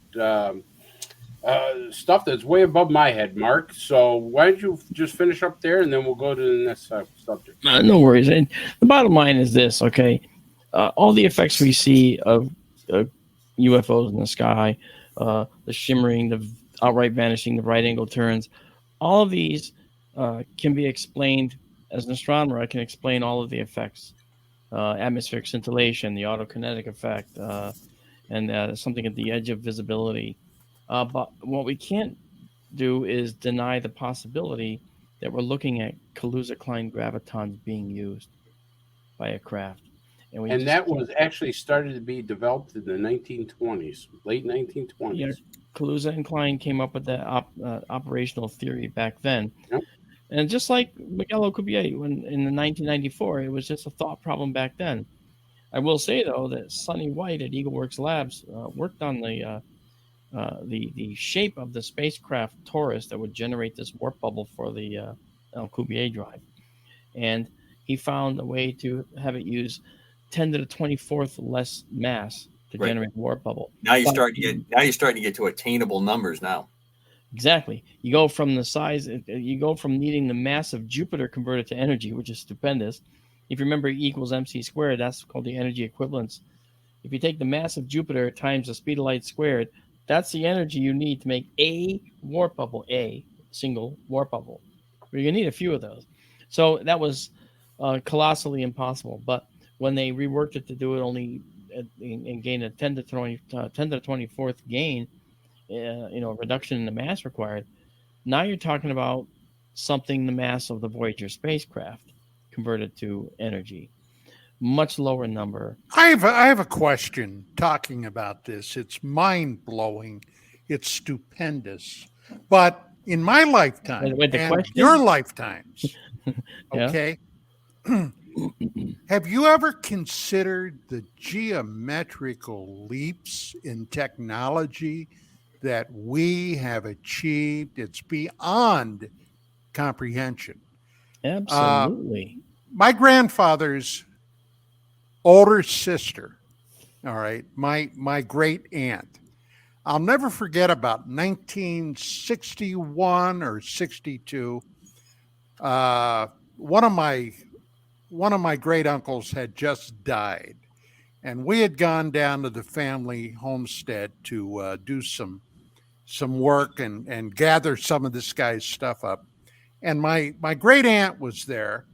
stuff that's way above my head, Mark. So why don't you just finish up there, and then we'll go to the next subject. No worries. And the bottom line is this, okay? All the effects we see of UFOs in the sky, the shimmering, the outright vanishing, the right angle turns, all of these can be explained. As an astronomer, I can explain all of the effects. Atmospheric scintillation, the autokinetic effect, and something at the edge of visibility. But what we can't do is deny the possibility that we're looking at Kaluza-Klein gravitons being used by a craft. And that was actually started to be developed in the 1920s, late 1920s. Yeah, Kaluza and Klein came up with that operational theory back then. Yep. And just like Miguel Alcubierre, when in 1994, it was just a thought problem back then. I will say, though, that Sonny White at EagleWorks Labs worked on the shape of the spacecraft Taurus that would generate this warp bubble for the Alcubierre drive. And he found a way to have it use 10 to the 24th less mass to generate the warp bubble. Now you're starting to get to attainable numbers now. Exactly. You go from you go from needing the mass of Jupiter converted to energy, which is stupendous. If you remember E equals mc squared, that's called the energy equivalence. If you take the mass of Jupiter times the speed of light squared, that's the energy you need to make a warp bubble, a single warp bubble. You're going to need a few of those. So that was colossally impossible. But when they reworked it to do it only and gain a 10 to the 24th gain, reduction in the mass required, now you're talking about something the mass of the Voyager spacecraft converted to energy. Much lower number. I have a question talking about this. It's mind-blowing. It's stupendous. But in my lifetime and your lifetimes, okay, have you ever considered the geometrical leaps in technology that we have achieved? It's beyond comprehension. Absolutely. My grandfather's older sister, all right, my great aunt. I'll never forget about 1961 or 62. One of my great uncles had just died, and we had gone down to the family homestead to do some work and gather some of this guy's stuff up. And my great aunt was there,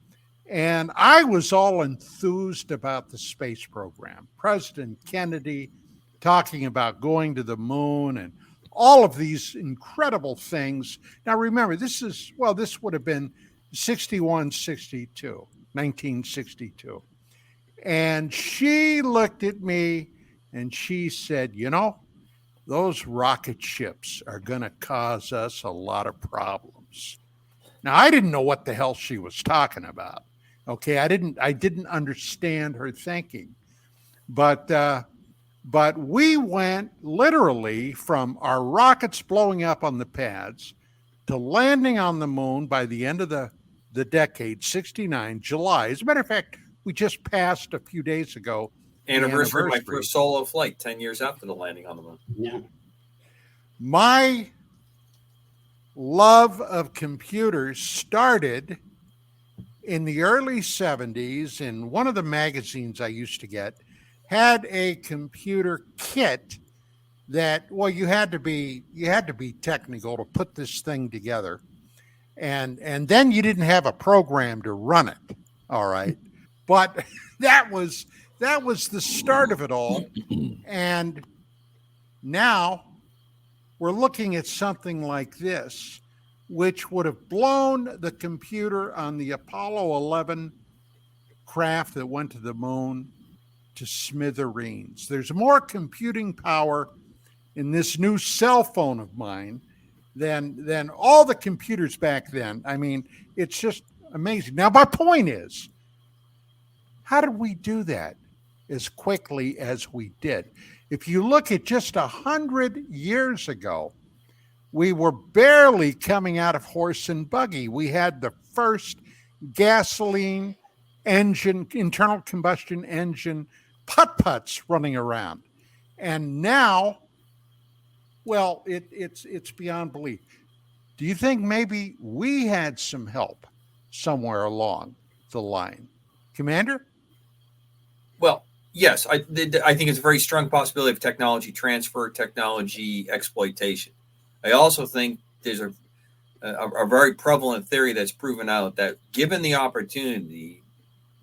and I was all enthused about the space program. President Kennedy talking about going to the moon and all of these incredible things. Now, remember, this would have been 61, 62, 1962. And she looked at me and she said, those rocket ships are going to cause us a lot of problems. Now, I didn't know what the hell she was talking about. Okay, I didn't understand her thinking, but we went literally from our rockets blowing up on the pads to landing on the moon by the end of the decade, 69, July. As a matter of fact, we just passed a few days ago. Anniversary of my first solo flight, 10 years after the landing on the moon. Yeah. My love of computers started in the early 70s, and one of the magazines I used to get had a computer kit that, well, you had to be technical to put this thing together. And then you didn't have a program to run it. All right. But that was the start of it all. And now we're looking at something like this, which would have blown the computer on the Apollo 11 craft that went to the moon to smithereens. There's more computing power in this new cell phone of mine than all the computers back then. I mean, it's just amazing. Now, my point is, how did we do that as quickly as we did? If you look at just 100 years ago, we were barely coming out of horse and buggy. We had the first gasoline engine, internal combustion engine putt-putts running around. And now, well, it's beyond belief. Do you think maybe we had some help somewhere along the line? Commander? Well, yes, I think it's a very strong possibility of technology transfer, technology exploitation. I also think there's a very prevalent theory that's proven out that given the opportunity,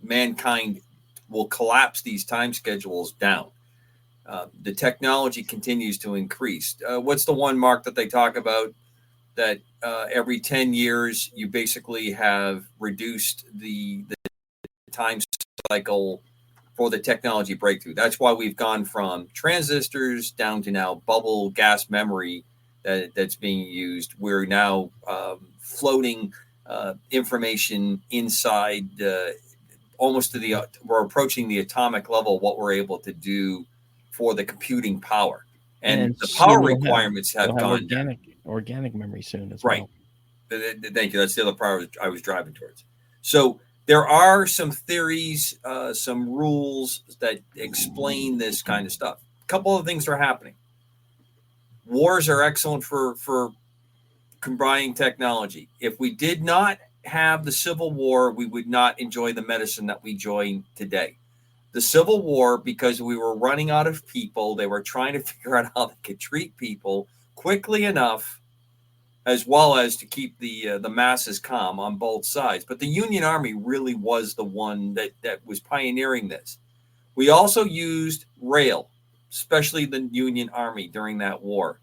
mankind will collapse these time schedules down. The technology continues to increase. What's the one, Mark, that they talk about that every 10 years you basically have reduced the time cycle for the technology breakthrough? That's why we've gone from transistors down to now bubble gas memory that's being used. We're now floating information inside almost to we're approaching the atomic level, what we're able to do for the computing power. And the power requirements have gone down. Organic memory soon as well. Right. Thank you. That's the other part I was driving towards. So there are some theories, some rules that explain this kind of stuff. A couple of things are happening. Wars are excellent for combining technology. If we did not have the Civil War, we would not enjoy the medicine that we enjoy today. The Civil War, because we were running out of people, they were trying to figure out how they could treat people quickly enough, as well as to keep the masses calm on both sides. But the Union Army really was the one that was pioneering this. We also used rail, especially the Union Army during that war.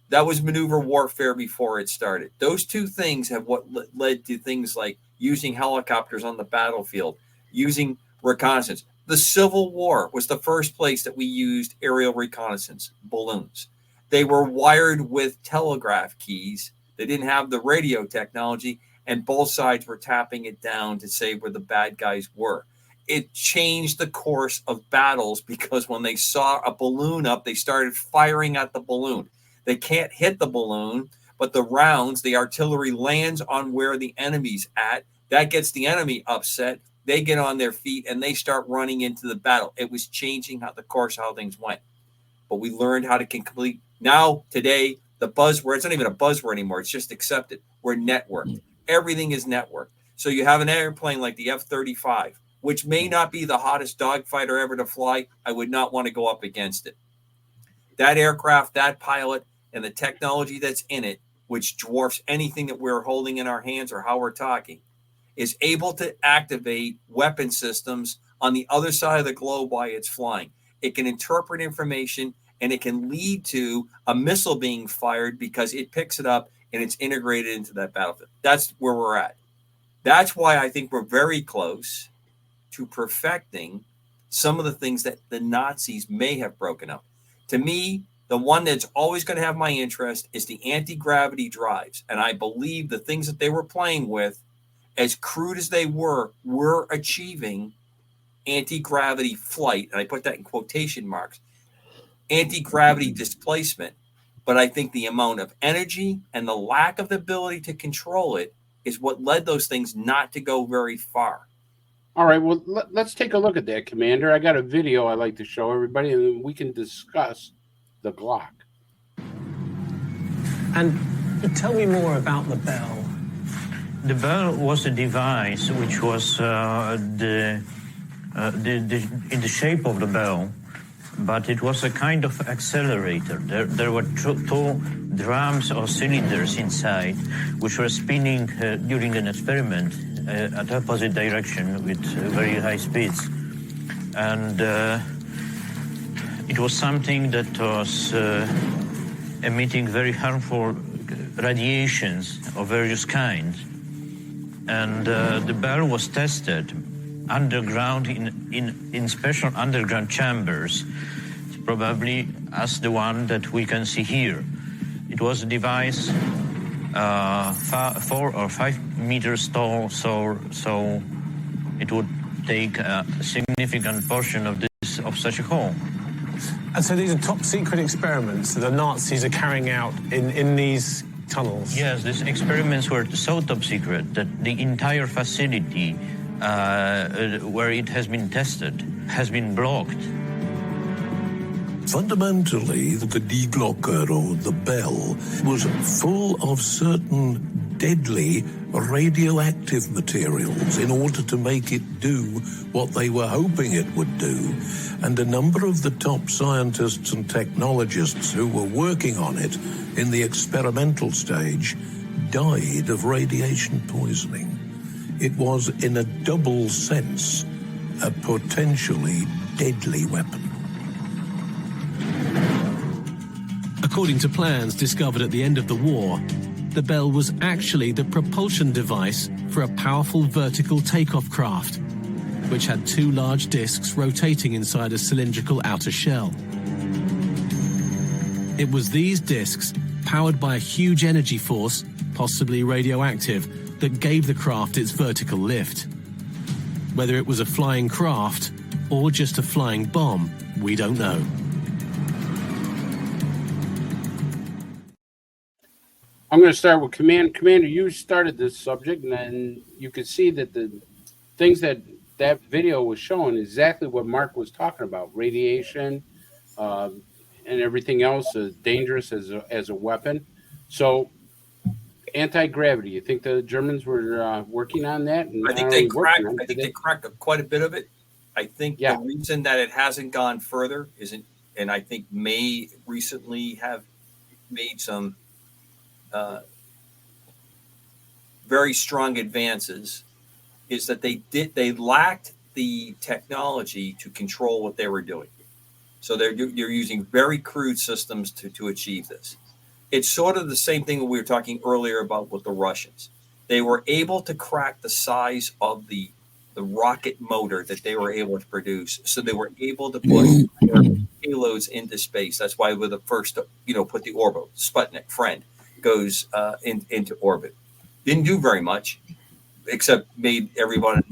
That was maneuver warfare before it started. Those two things have what led to things like using helicopters on the battlefield, using reconnaissance. The Civil War was the first place that we used aerial reconnaissance, balloons. They were wired with telegraph keys. They didn't have the radio technology, and both sides were tapping it down to say where the bad guys were. It changed the course of battles because when they saw a balloon up, they started firing at the balloon. They can't hit the balloon, but the rounds, the artillery lands on where the enemy's at. That gets the enemy upset. They get on their feet and they start running into the battle. It was changing how things went. But we learned how to complete. Now, today, the buzzword, it's not even a buzzword anymore. It's just accepted. We're networked. Everything is networked. So you have an airplane like the F-35, which may not be the hottest dogfighter ever to fly. I would not want to go up against it. That aircraft, that pilot, and the technology that's in it, which dwarfs anything that we're holding in our hands or how we're talking, is able to activate weapon systems on the other side of the globe while it's flying. It can interpret information, and it can lead to a missile being fired because it picks it up and it's integrated into that battlefield. That's where we're at. That's why I think we're very close to perfecting some of the things that the Nazis may have broken up. To me, the one that's always going to have my interest is the anti-gravity drives. And I believe the things that they were playing with, as crude as they were achieving anti-gravity flight. And I put that in quotation marks. Anti-gravity displacement. But I think the amount of energy and the lack of the ability to control it is what led those things not to go very far. All right, well, let's take a look at that, Commander. I got a video I like to show everybody, and then we can discuss the Glock. And tell me more about the bell. The bell was a device which was in the shape of the bell, but it was a kind of accelerator. There were two drums or cylinders inside, which were spinning during an experiment at opposite direction with very high speeds. And it was something that was emitting very harmful radiations of various kinds. And the bell was tested underground in special underground chambers, probably as the one that we can see here. It was a device 4 or 5 meters tall, so it would take a significant portion of such a hole. And so these are top secret experiments that the Nazis are carrying out in these tunnels? Yes, these experiments were so top secret that the entire facility where it has been tested has been blocked. Fundamentally, the Die Glocke, or the bell, was full of certain deadly radioactive materials in order to make it do what they were hoping it would do. And a number of the top scientists and technologists who were working on it in the experimental stage died of radiation poisoning. It was, in a double sense, a potentially deadly weapon. According to plans discovered at the end of the war, the bell was actually the propulsion device for a powerful vertical takeoff craft, which had 2 large discs rotating inside a cylindrical outer shell. It was these discs, powered by a huge energy force, possibly radioactive, that gave the craft its vertical lift. Whether it was a flying craft or just a flying bomb, we don't know. I'm going to start with Commander, you started this subject, and then you could see that the things that video was showing exactly what Mark was talking about: radiation and everything else is dangerous as a weapon. So, anti-gravity. You think the Germans were working on that? And I think they cracked. I think they cracked quite a bit of it. I think the reason that it hasn't gone further isn't, and I think may recently have made some very strong advances, is that they lacked the technology to control what they were doing. So they're using very crude systems to achieve this. It's sort of the same thing that we were talking earlier about with the Russians. They were able to crack the size of the rocket motor that they were able to produce. So they were able to put their payloads into space. That's why we're the first to, put the orbital. Sputnik, friend, goes into orbit. Didn't do very much, except made everyone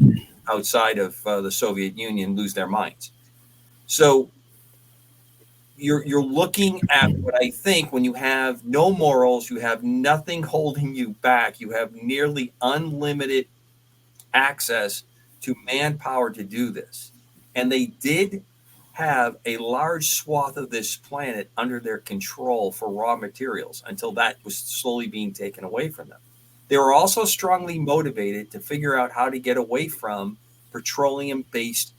outside of the Soviet Union lose their minds. So, you're looking at what I think when you have no morals, you have nothing holding you back, you have nearly unlimited access to manpower to do this. And they did have a large swath of this planet under their control for raw materials until that was slowly being taken away from them. They were also strongly motivated to figure out how to get away from petroleum-based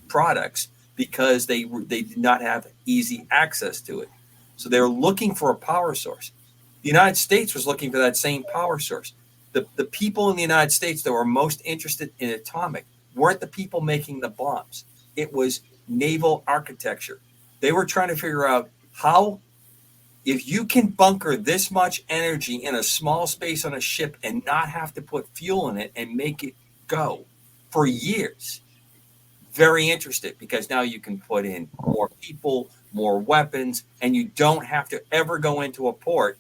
products because they did not have easy access to it. So they were looking for a power source. The United States was looking for that same power source. The people in the United States that were most interested in atomic weren't the people making the bombs. It was naval architecture. They were trying to figure out how, if you can bunker this much energy in a small space on a ship and not have to put fuel in it and make it go for years. Very interested, because now you can put in more people, more weapons, and you don't have to ever go into a port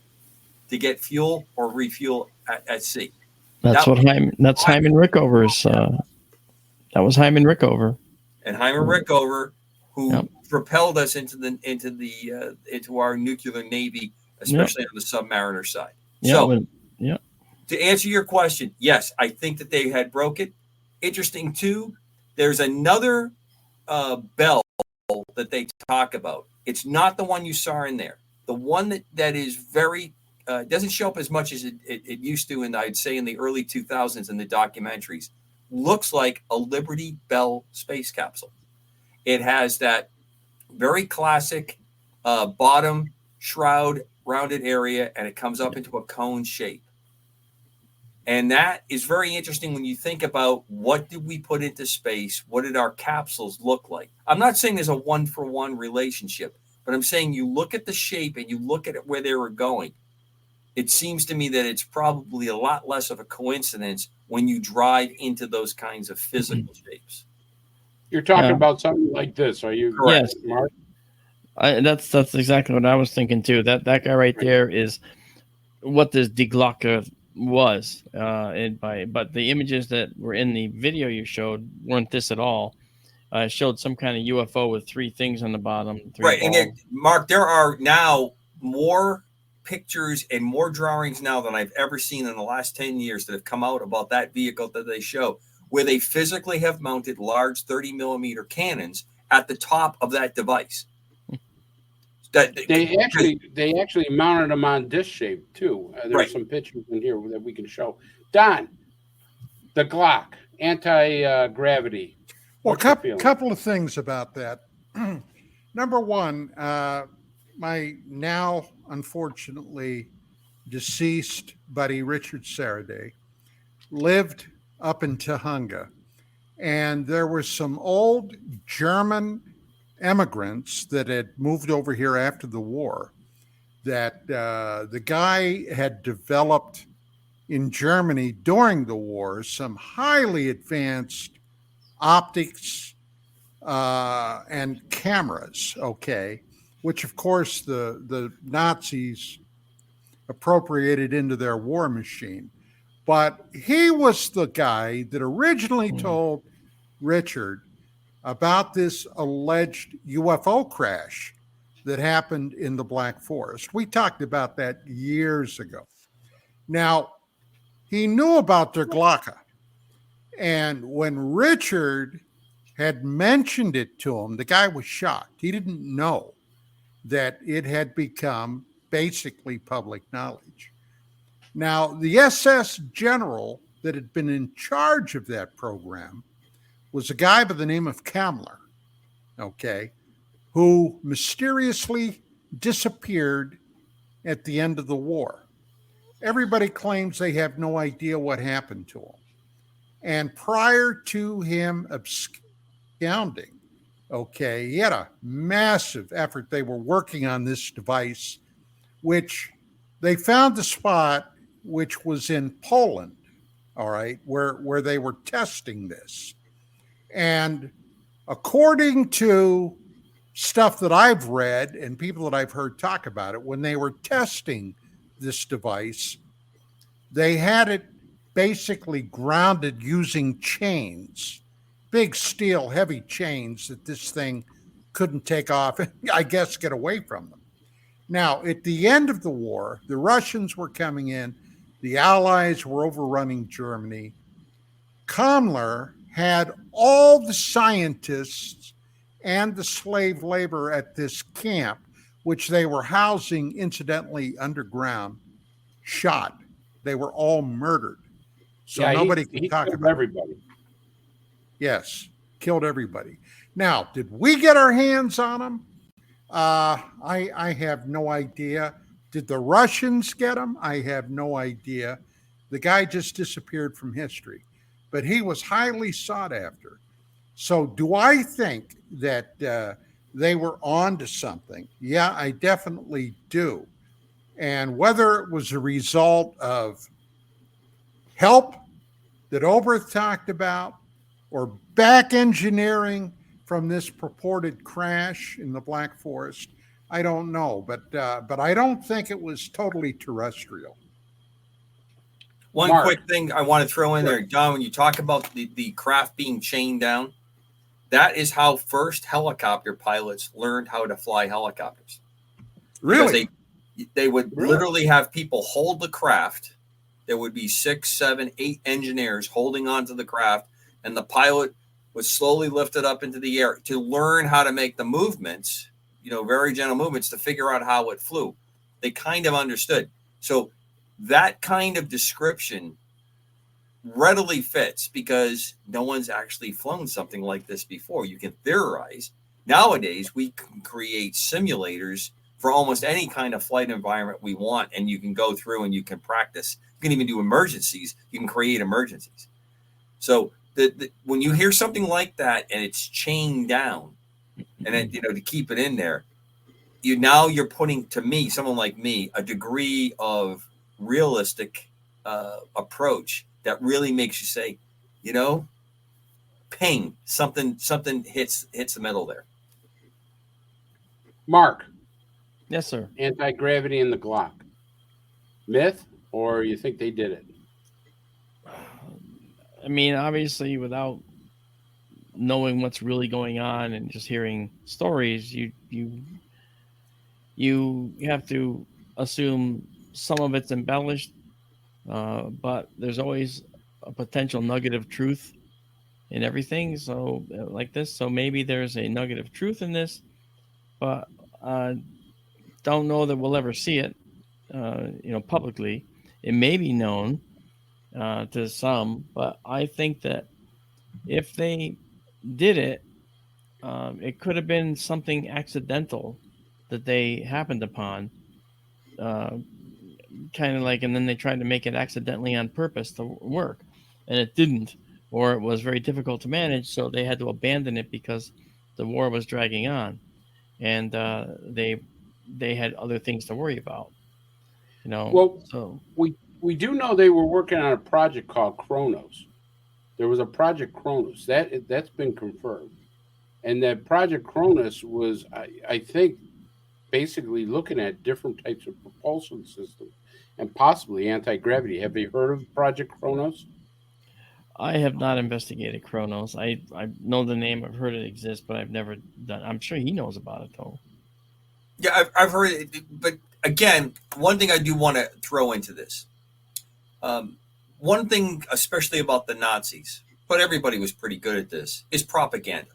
to get fuel or refuel at sea. That's Hyman Rickover's. That was Hyman Rickover. And Hyman Rickover, who propelled us into our nuclear navy, especially on the submariner side. To answer your question, yes, I think that they had broke it. Interesting too. There's another bell that they talk about. It's not the one you saw in there. The one that is very doesn't show up as much as it used to, I'd say in the early 2000s in the documentaries. Looks like a Liberty Bell space capsule. It has that very classic bottom shroud rounded area, and it comes up into a cone shape. And that is very interesting when you think about what did we put into space? What did our capsules look like? I'm not saying there's a one-for-one relationship, but I'm saying you look at the shape and you look at it where they were going. It seems to me that it's probably a lot less of a coincidence when you drive into those kinds of physical shapes. You're talking about something like this, are you correct, Yes. Mark? That's exactly what I was thinking too. That guy right there is what this Die Glocke was. But the images that were in the video you showed weren't this at all. It showed some kind of UFO with three things on the bottom. Right, and Mark, there are now more pictures and more drawings now than I've ever seen in the last 10 years that have come out about that vehicle that they show, where they physically have mounted large 30 millimeter cannons at the top of that device. They actually mounted them on disc shape too. There's some pictures in here that we can show. Don, the Glock, anti-gravity. Well, couple of things about that. Number one, my now unfortunately deceased buddy Richard Saraday lived up in Tahunga, and there were some old German immigrants that had moved over here after the war that the guy had developed in Germany during the war some highly advanced optics and cameras, which of course the Nazis appropriated into their war machine. But he was the guy that originally told Richard about this alleged UFO crash that happened in the Black Forest. We talked about that years ago. Now, he knew about Der Glocke. And when Richard had mentioned it to him, the guy was shocked. He didn't know that it had become basically public knowledge. Now, the SS general that had been in charge of that program was a guy by the name of Kammler, who mysteriously disappeared at the end of the war. Everybody claims they have no idea what happened to him. And prior to him absconding, he had a massive effort. They were working on this device, which they found the spot, which was in Poland, where they were testing this. And according to stuff that I've read and people that I've heard talk about it, when they were testing this device, they had it basically grounded using chains, big steel, heavy chains that this thing couldn't take off and, I guess, get away from them. Now, at the end of the war, the Russians were coming in, the Allies were overrunning Germany. Kammler had all the scientists and the slave labor at this camp, which they were housing, incidentally, underground, shot. They were all murdered. So Yeah, nobody he can talk killed about everybody. it. Yes, killed everybody. Now, did we get our hands on them? I have no idea. Did the Russians get him? I have no idea. The guy just disappeared from history, but he was highly sought after. So do I think that they were on to something? Yeah, I definitely do. And whether it was a result of help that Oberth talked about or back engineering from this purported crash in the Black Forest, I don't know, but I don't think it was totally terrestrial. One Mark. quick thing I want to throw in there, John, when you talk about the craft being chained down, that is how first helicopter pilots learned how to fly helicopters. Really? Because they would literally have people hold the craft. There would be 6, 7, 8 engineers holding onto the craft, and the pilot would slowly lift it up into the air to learn how to make the movements, very gentle movements, to figure out how it flew. They kind of understood. So that kind of description readily fits because no one's actually flown something like this before. You can theorize. Nowadays, we can create simulators for almost any kind of flight environment we want, and you can go through and you can practice. You can even do emergencies. You can create emergencies. So when you hear something like that and it's chained down, and it, to keep it in there, you're putting, to me, someone like me, a degree of realistic approach that really makes you say, ping, something hits the middle there. Mark. Yes, sir. Anti-gravity in the Glock. Myth, or you think they did it? I mean, obviously, without knowing what's really going on and just hearing stories, you have to assume some of it's embellished, but there's always a potential nugget of truth in everything. So, like this, so maybe there's a nugget of truth in this, but don't know that we'll ever see it, publicly. It may be known to some, but I think that if they did it, it could have been something accidental that they happened upon, kind of like, and then they tried to make it accidentally on purpose to work, and it didn't, or it was very difficult to manage, so they had to abandon it because the war was dragging on, and they had other things to worry about. Well, so we do know they were working on a project called Kronos. There was a project Kronos that's been confirmed, and that project Kronos was, I think, basically looking at different types of propulsion systems and possibly anti-gravity. Have you heard of Project Kronos? I have not investigated Kronos. I know the name. I've heard it exists, but I've never done. I'm sure he knows about it though. Yeah, I've heard it, but again, one thing I do want to throw into this. One thing, especially about the Nazis, but everybody was pretty good at this, is propaganda.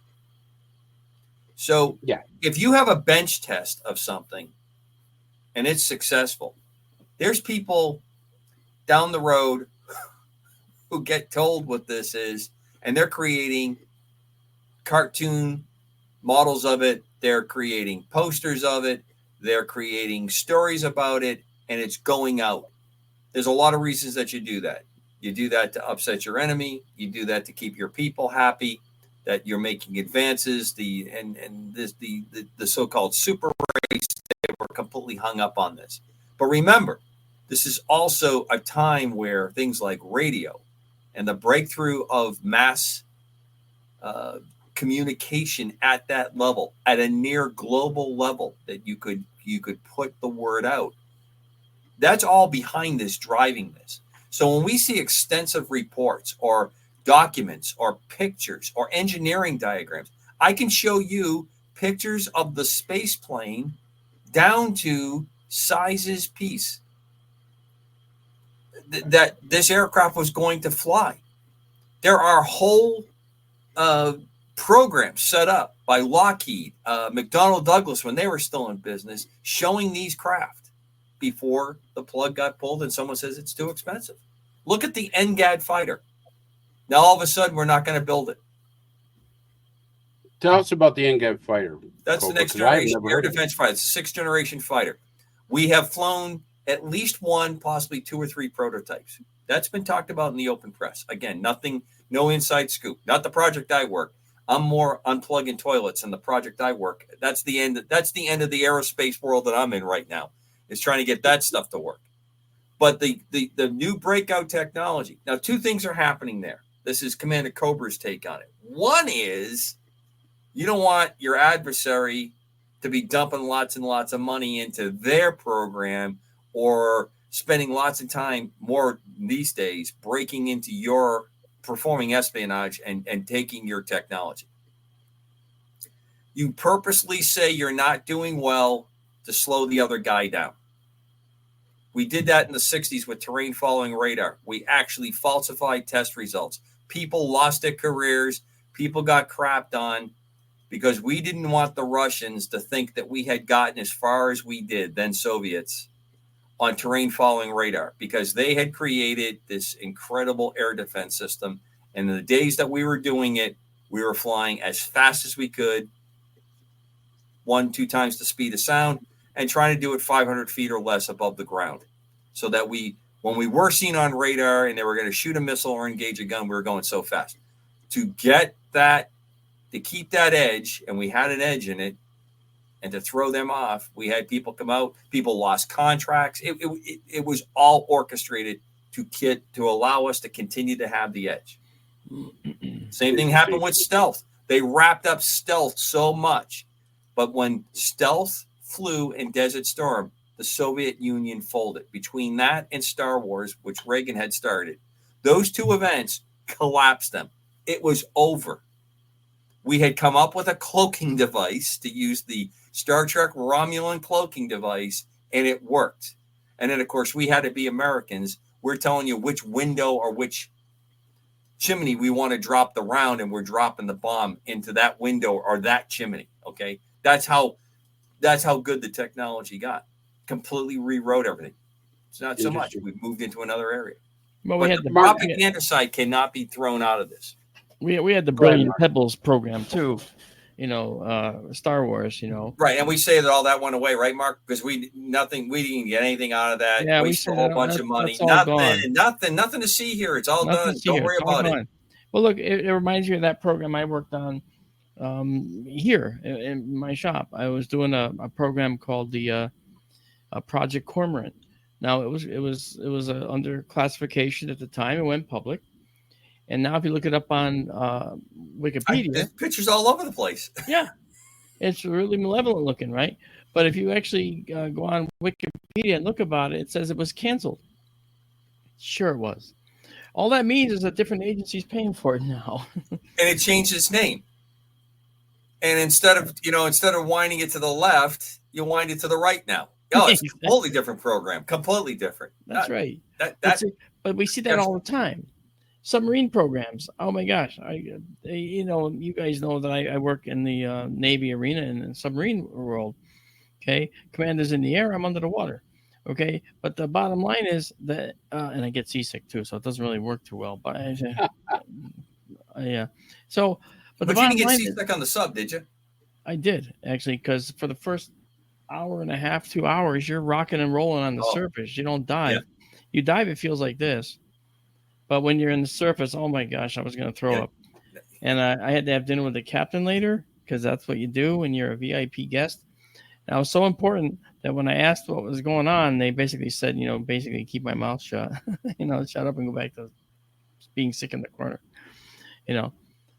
So if you have a bench test of something and it's successful, there's people down the road who get told what this is, and they're creating cartoon models of it. They're creating posters of it. They're creating stories about it, and it's going out. There's a lot of reasons that you do that. You do that to upset your enemy. You do that to keep your people happy, that you're making advances. The so-called super race, they were completely hung up on this. But remember, this is also a time where things like radio and the breakthrough of mass communication at that level, at a near global level, that you could put the word out. That's all behind this, driving this. So when we see extensive reports or documents or pictures or engineering diagrams, I can show you pictures of the space plane down to sizes piece that this aircraft was going to fly. There are whole programs set up by Lockheed, McDonnell Douglas, when they were still in business, showing these craft before the plug got pulled and someone says it's too expensive. Look at the NGAD fighter. Now, all of a sudden, we're not going to build it. Tell us about the NGAD fighter. That's Cobra, the next 'cause I've generation never air heard of it. defense fighter. It's a 6th generation fighter. We have flown at least one, possibly 2 or 3 prototypes. That's been talked about in the open press. Again, nothing, no inside scoop. Not the project I work. I'm more unplugging toilets in the project I work. That's the end. That's the end of the aerospace world that I'm in right now. Is trying to get that stuff to work. But the new breakout technology. Now, 2 things are happening there. This is Commander Cobra's take on it. One is you don't want your adversary to be dumping lots and lots of money into their program or spending lots of time more these days breaking into your performing espionage and taking your technology. You purposely say you're not doing well to slow the other guy down. We did that in the 60s with terrain following radar. We actually falsified test results. People lost their careers. People got crapped on because we didn't want the Russians to think that we had gotten as far as we did, then Soviets, on terrain following radar, because they had created this incredible air defense system. And in the days that we were doing it, we were flying as fast as we could, 1-2 times the speed of sound, and trying to do it 500 feet or less above the ground. So that when we were seen on radar and they were going to shoot a missile or engage a gun, we were going so fast. To get that, to keep that edge, and we had an edge in it, and to throw them off, we had people come out. People lost contracts. It was all orchestrated to allow us to continue to have the edge. Same thing happened with stealth. They wrapped up stealth so much. But when stealth flew in Desert Storm, the Soviet Union folded. Between that and Star Wars, which Reagan had started, those 2 events collapsed them. It was over. We had come up with a cloaking device to use the Star Trek Romulan cloaking device, and it worked. And then, of course, we had to be Americans. We're telling you which window or which chimney we want to drop the round, and we're dropping the bomb into that window or that chimney. Okay, that's how good the technology got. Completely rewrote everything. It's not so much. We've moved into another area. Well, but we had the propaganda side cannot be thrown out of this. We had the Brilliant Pebbles program too, Star Wars, Right, and we say that all that went away, right, Mark? Because we didn't get anything out of that. Yeah, we spent a whole bunch of money. Nothing to see here. It's all done. Don't worry about it. Well, look, it reminds me of that program I worked on here in my shop. I was doing a program called the Project Cormorant. Now it was under classification at the time. It went public. And now if you look it up on Wikipedia, there's pictures all over the place. Yeah, it's really malevolent looking, right? But if you actually go on Wikipedia and look about it, it says it was canceled. Sure it was. All that means is that different agencies paying for it now. And it changed its name. And instead of winding it to the left, you wind it to the right now. Oh, it's a completely different program. Completely different. That's right. But we see that all the time. Submarine programs. Oh my gosh! You guys know that I work in the Navy arena in the submarine world. Okay, commander's in the air. I'm under the water. Okay, but the bottom line is that, and I get seasick too, so it doesn't really work too well. But yeah. So, but you didn't get seasick on the sub, did you? I did actually, because for the first hour and a half, 2 hours, you're rocking and rolling on the surface. You don't dive. Yeah. You dive, it feels like this. But when you're in the surface, oh my gosh, I was going to throw up. And I had to have dinner with the captain later, because that's what you do when you're a VIP guest. And it was so important that when I asked what was going on, they basically said, basically keep my mouth shut, shut up and go back to being sick in the corner,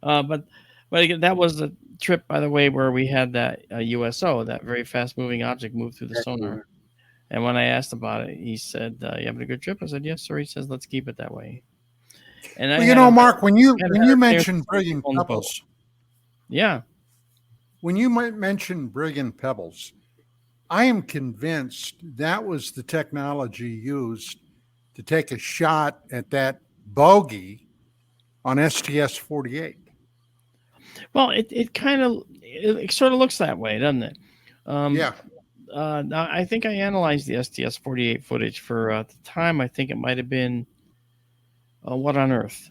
But again, that was the trip, by the way, where we had that USO, that very fast moving object, move through the sonar. And when I asked about it, he said, "You having a good trip?" I said, "Yes, sir." He says, "Let's keep it that way." And Mark, when you mentioned brilliant pebbles, yeah, when you might mention brilliant pebbles, I am convinced that was the technology used to take a shot at that bogey on STS-48. Well, it sort of looks that way, doesn't it? Yeah. Now I think I analyzed the STS-48 footage for at the time. I think it might have been What on Earth.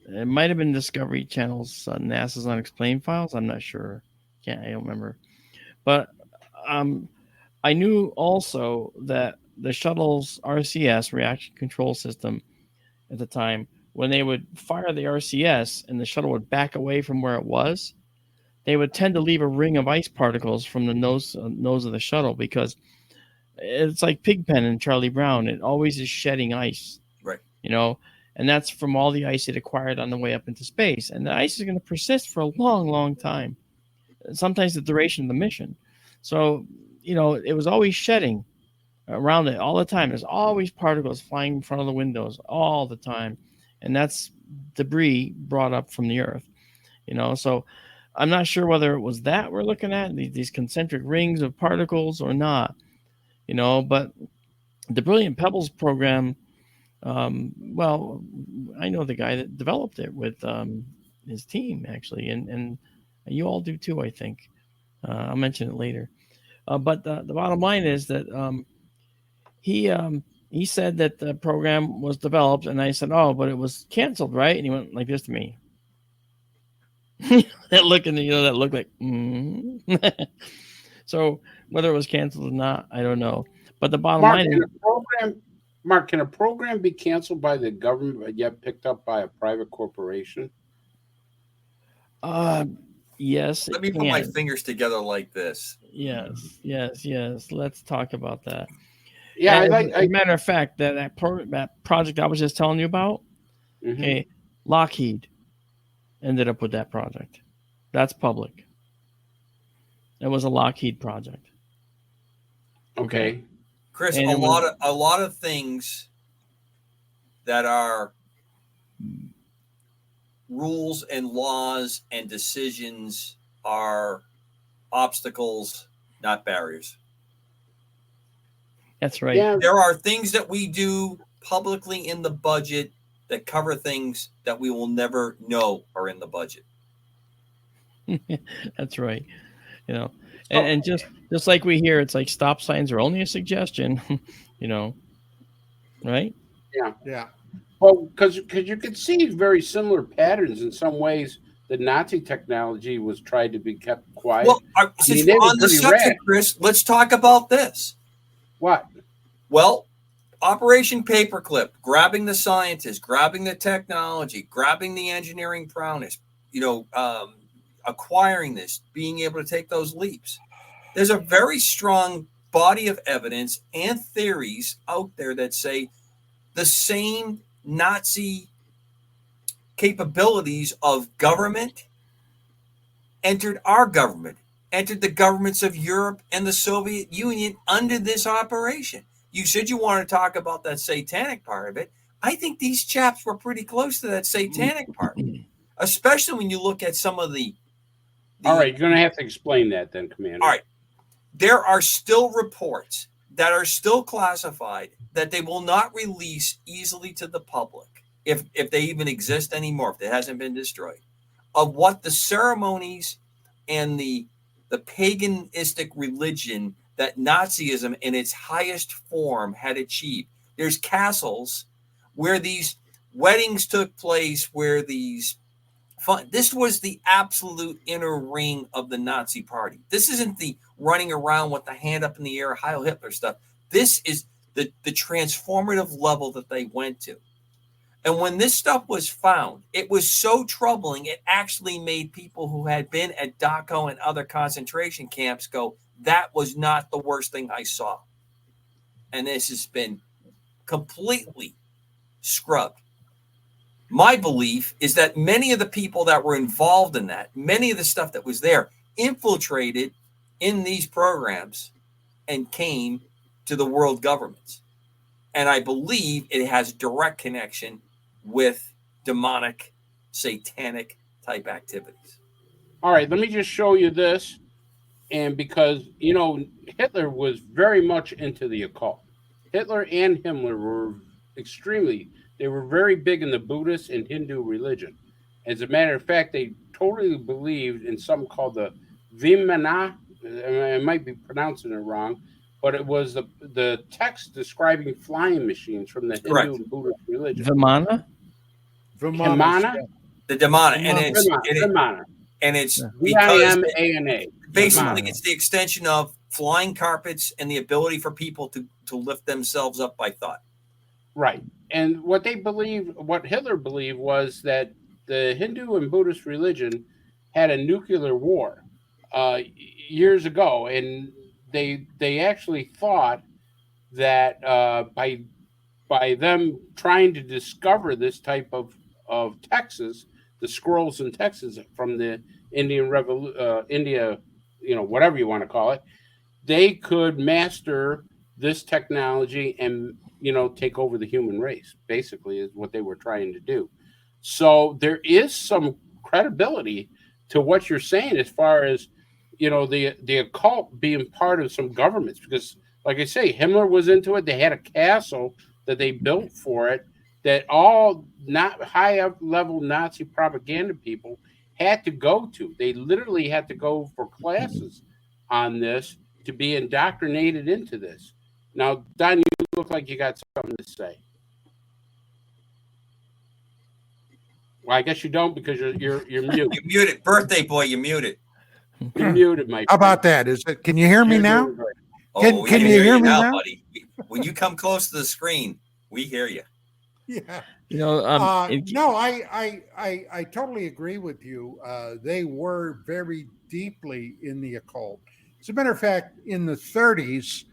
It might have been Discovery Channel's NASA's Unexplained Files. I'm not sure. I don't remember. But I knew also that the shuttle's RCS, reaction control system, at the time, when they would fire the RCS and the shuttle would back away from where it was, they would tend to leave a ring of ice particles from the nose of the shuttle, because it's like Pigpen and Charlie Brown. It always is shedding ice. Right. And that's from all the ice it acquired on the way up into space. And the ice is going to persist for a long, long time, sometimes the duration of the mission. So, it was always shedding around it all the time. There's always particles flying in front of the windows all the time. And that's debris brought up from the Earth, So I'm not sure whether it was that we're looking at, these concentric rings of particles or not, but the Brilliant Pebbles program, well, I know the guy that developed it with his team, actually, and you all do too, I think. I'll mention it later. But the bottom line is that he said that the program was developed, and I said, "Oh, but it was canceled, right?" And he went like this to me. That look like. So whether it was canceled or not, I don't know. But the bottom line is, Mark, can a program be canceled by the government but yet picked up by a private corporation? Yes. Let me put my fingers together like this. Yes. Let's talk about that. Yeah, as a matter of fact, that project I was just telling you about, okay, Lockheed ended up with that project. That's public. It was a Lockheed project. Okay. Chris, a lot of things that are rules and laws and decisions are obstacles, not barriers. That's right. Yeah. There are things that we do publicly in the budget that cover things that we will never know are in the budget. That's right. And just like we hear, it's like stop signs are only a suggestion, right? Yeah. Well, because you could see very similar patterns in some ways. The Nazi technology was tried to be kept quiet. Well, since we're on the subject, Chris, let's talk about this. What? Well, Operation Paperclip, grabbing the scientists, grabbing the technology, grabbing the engineering prowess, acquiring this, being able to take those leaps. There's a very strong body of evidence and theories out there that say the same Nazi capabilities of government entered our government, entered the governments of Europe and the Soviet Union under this operation. You said you want to talk about that satanic part of it. I think these chaps were pretty close to that satanic part, especially when you look at some of the all right, you're going to have to explain that then, Commander. All right. There are still reports that are still classified that they will not release easily to the public, if they even exist anymore, if it hasn't been destroyed, of what the ceremonies and the paganistic religion that Nazism in its highest form had achieved. There's castles where these weddings took place, where these this was the absolute inner ring of the Nazi party. This isn't the running around with the hand up in the air, Heil Hitler stuff. This is the transformative level that they went to. And when this stuff was found, it was so troubling, it actually made people who had been at Dachau and other concentration camps go, that was not the worst thing I saw. And this has been completely scrubbed. My belief is that many of the people that were involved in that, many of the stuff that was there, infiltrated in these programs and came to the world governments. And I believe it has direct connection with demonic, satanic type activities. All right, let me just show you this. And because, Hitler was very much into the occult. Hitler and Himmler were they were very big in the Buddhist and Hindu religion. As a matter of fact, they totally believed in something called the Vimana. I might be pronouncing it wrong, but it was the text describing flying machines from the Hindu and Buddhist religion. Vimana? Vimana? The demonic. And it's because Vimana. Basically, it's the extension of flying carpets and the ability for people to lift themselves up by thought. Right. And what Hitler believed was that the Hindu and Buddhist religion had a nuclear war years ago, and they actually thought that by them trying to discover this type of texts, the scrolls and texts from the Indian India, whatever you want to call it, they could master this technology and take over the human race. Basically, is what they were trying to do. So there is some credibility to what you're saying as far as the occult being part of some governments, because, like I say, Himmler was into it. They had a castle that they built for it that all not high-level Nazi propaganda people had to go to. They literally had to go for classes on this to be indoctrinated into this. Now, Don, you look like you got something to say. Well, I guess you don't, because you're muted. You're muted. Birthday boy, you're muted. You're muted, Mike. How about that? Can you hear me now? Can you hear me now, buddy? When you come close to the screen, we hear you. Yeah. No, I totally agree with you. They were very deeply in the occult. As a matter of fact, in the 30s,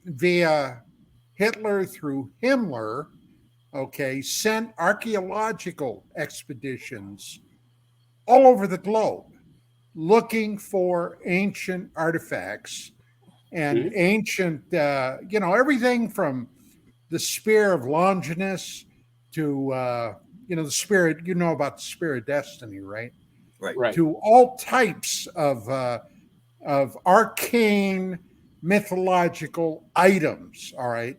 via Hitler through Himmler, sent archaeological expeditions all over the globe looking for ancient artifacts and ancient, everything from the spear of Longinus to, the spirit, about the spear of destiny, right? Right. To all types of arcane mythological items, all right?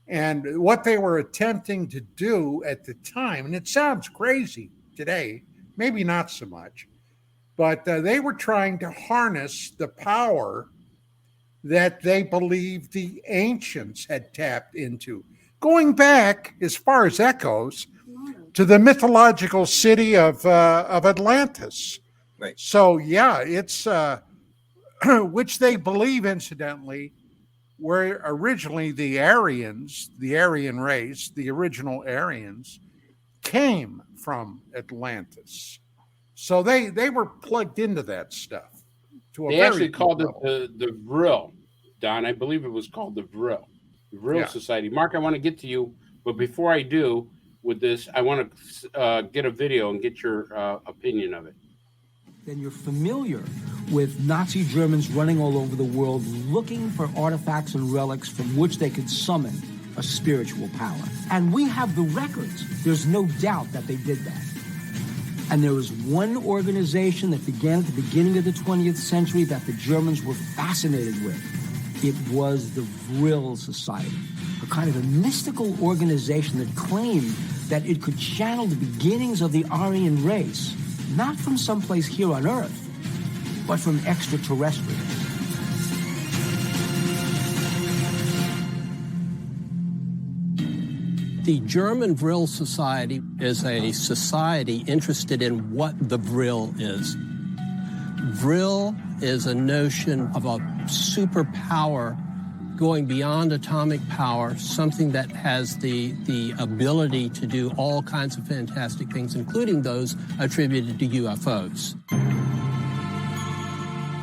And what they were attempting to do at the time, and it sounds crazy today, maybe not so much, but they were trying to harness the power that they believed the ancients had tapped into, going back as far as that goes to the mythological city of Atlantis. Right. So yeah, it's which they believe, incidentally, were originally the Aryans, the Aryan race, the original Aryans, came from Atlantis. So they were plugged into that stuff. They actually called it the Vril, Don. I believe it was called the Vril Society. Mark, I want to get to you, but before I do with this, I want to get a video and get your opinion of it. Then you're familiar with Nazi Germans running all over the world looking for artifacts and relics from which they could summon a spiritual power. And we have the records. There's no doubt that they did that. And there was one organization that began at the beginning of the 20th century that the Germans were fascinated with. It was the Vril Society, a kind of a mystical organization that claimed that it could channel the beginnings of the Aryan race, not from someplace here on Earth, but from extraterrestrials. The German Vril Society is a society interested in what the Vril is. Vril is a notion of a superpower going beyond atomic power, something that has the ability to do all kinds of fantastic things, including those attributed to UFOs.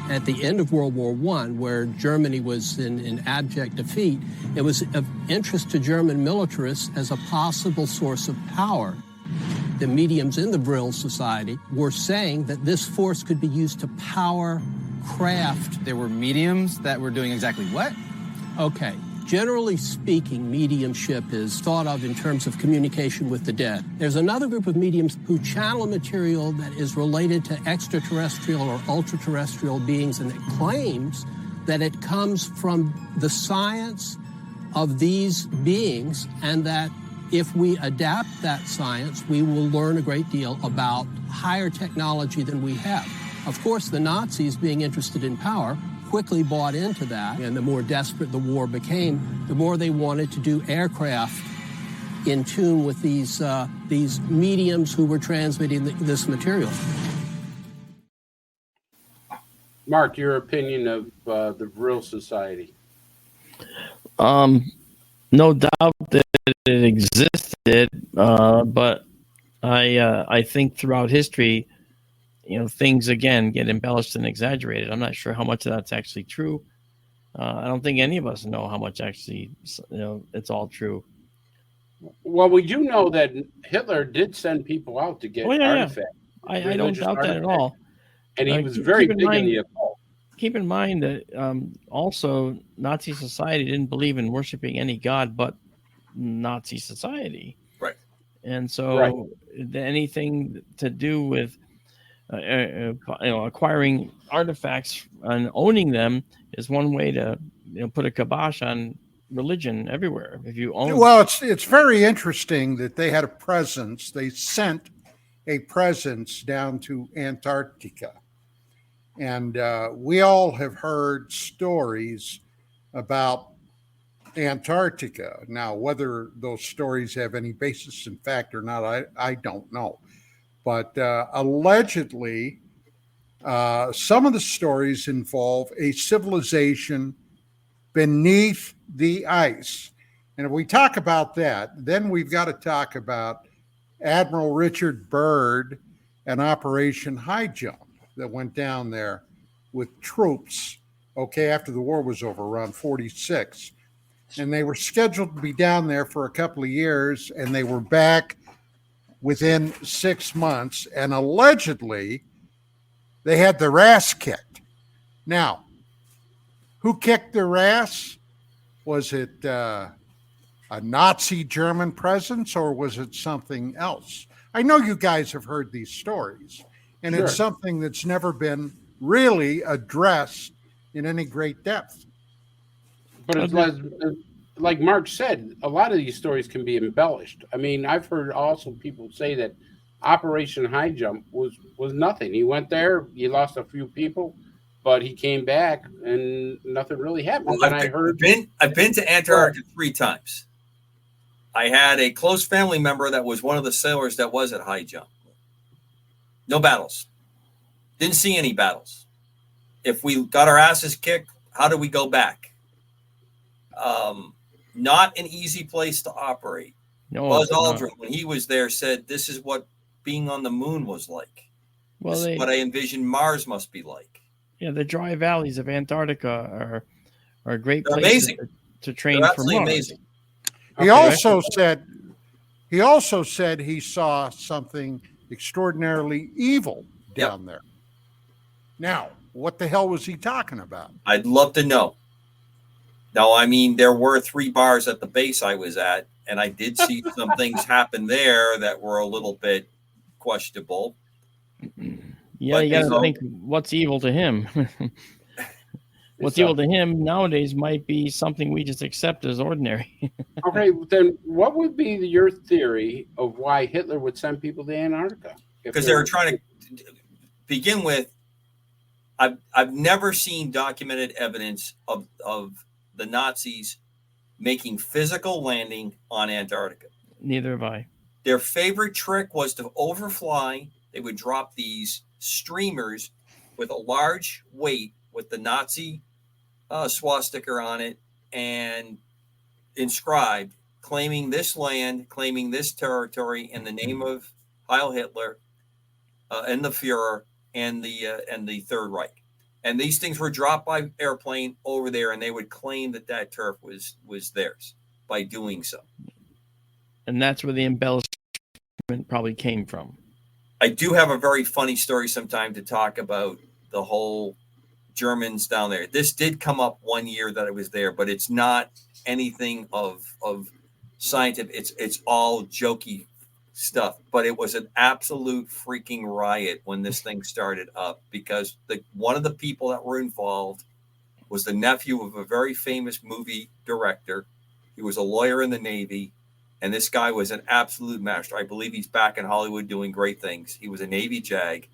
At the end of World War I, where Germany was in abject defeat, it was of interest to German militarists as a possible source of power. The mediums in the Vril Society were saying that this force could be used to power craft. There were mediums that were doing exactly what? Okay, Generally speaking, mediumship is thought of in terms of communication with the dead. There's another group of mediums who channel material that is related to extraterrestrial or ultra-terrestrial beings, and it claims that it comes from the science of these beings, and that if we adapt that science, we will learn a great deal about higher technology than we have. Of course, the Nazis, being interested in power, quickly bought into that, and the more desperate the war became, the more they wanted to do aircraft in tune with these mediums who were transmitting this material. Mark, your opinion of the Vril Society? No doubt that it existed, but I think throughout history, things again get embellished and exaggerated. I'm not sure how much of that's actually true. I don't think any of us know how much actually, it's all true. Well, we do know that Hitler did send people out to get artifacts. Yeah. I don't doubt that at all. And he was very big in the occult. Keep in mind that also Nazi society didn't believe in worshiping any god but Nazi society. Right. And so anything to do with acquiring artifacts and owning them is one way to put a kibosh on religion everywhere. If you own, well, it's very interesting that they had a presence. They sent a presence down to Antarctica, and we all have heard stories about Antarctica. Now, whether those stories have any basis in fact or not, I don't know. But allegedly, some of the stories involve a civilization beneath the ice. And if we talk about that, then we've got to talk about Admiral Richard Byrd and Operation High Jump that went down there with troops, after the war was over, around 46. And they were scheduled to be down there for a couple of years, and they were back within 6 months, and allegedly they had their ass kicked. Now, who kicked their ass? Was it a Nazi German presence, or was it something else? I know you guys have heard these stories, and it's something that's never been really addressed in any great depth. But it's like Mark said, a lot of these stories can be embellished. I mean, I've heard also people say that Operation High Jump was nothing. He went there, he lost a few people, but he came back and nothing really happened. Well, and I've been to Antarctica 3 times. I had a close family member that was one of the sailors that was at High Jump. No battles. Didn't see any battles. If we got our asses kicked, how do we go back? Not an easy place to operate. No, Buzz Aldrin, when he was there, said this is what being on the moon was like. Well, this is what I envision Mars must be like. Yeah, the dry valleys of Antarctica are great places to train for Mars. Amazing. He also said he saw something extraordinarily evil down there. Now, what the hell was he talking about? I'd love to know. No, I mean, there were 3 bars at the base I was at, and I did see some things happen there that were a little bit questionable. Yeah, you got to think what's evil to him. What's evil to him nowadays might be something we just accept as ordinary. Okay, then what would be your theory of why Hitler would send people to Antarctica? Because they were trying to begin with. I've never seen documented evidence of the Nazis making physical landing on Antarctica. Neither have I. Their favorite trick was to overfly. They would drop these streamers with a large weight with the Nazi swastika on it and inscribed, claiming this land, claiming this territory in the name of Heil Hitler and the Fuhrer and the Third Reich. And these things were dropped by airplane over there, and they would claim that turf was theirs by doing so. And that's where the embellishment probably came from. I do have a very funny story sometime to talk about the whole Germans down there. This did come up one year that I was there, but it's not anything of scientific. It's all jokey stuff. But it was an absolute freaking riot when this thing started up, because one of the people that were involved was the nephew of a very famous movie director. He was a lawyer in the Navy, and this guy was an absolute master. I believe he's back in Hollywood doing great things. He was a Navy JAG,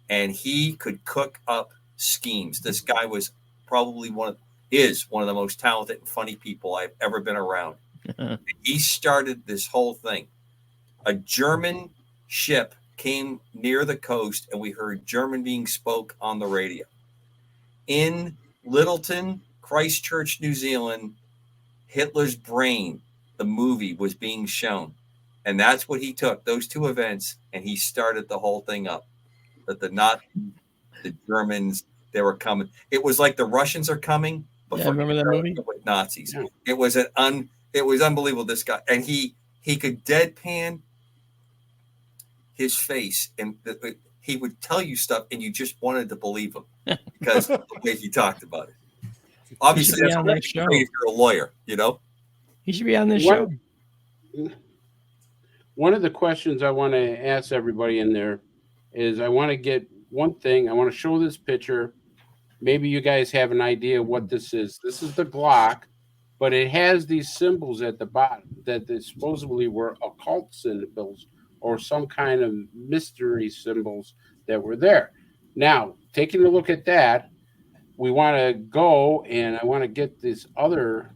and he could cook up schemes. This guy was probably one of the most talented and funny people I've ever been around. He started this whole thing. A German ship came near the coast, and we heard German being spoke on the radio. In Littleton, Christchurch, New Zealand, Hitler's Brain, the movie, was being shown. And that's what he took, those two events, and he started the whole thing up. That the Germans, they were coming. It was like the Russians are coming, but remember that movie with Nazis. Yeah. It was unbelievable. This guy, and he could deadpan his face, and he would tell you stuff, and you just wanted to believe him because of the way he talked about it. Obviously, that's great if you're a lawyer, you know. He should be on this show. One of the questions I want to ask everybody in there is, I want to get one thing. I want to show this picture. Maybe you guys have an idea what this is. This is the Glock, but it has these symbols at the bottom that they supposedly were occult symbols or some kind of mystery symbols that were there. Now, taking a look at that, we want to go, and I want to get this other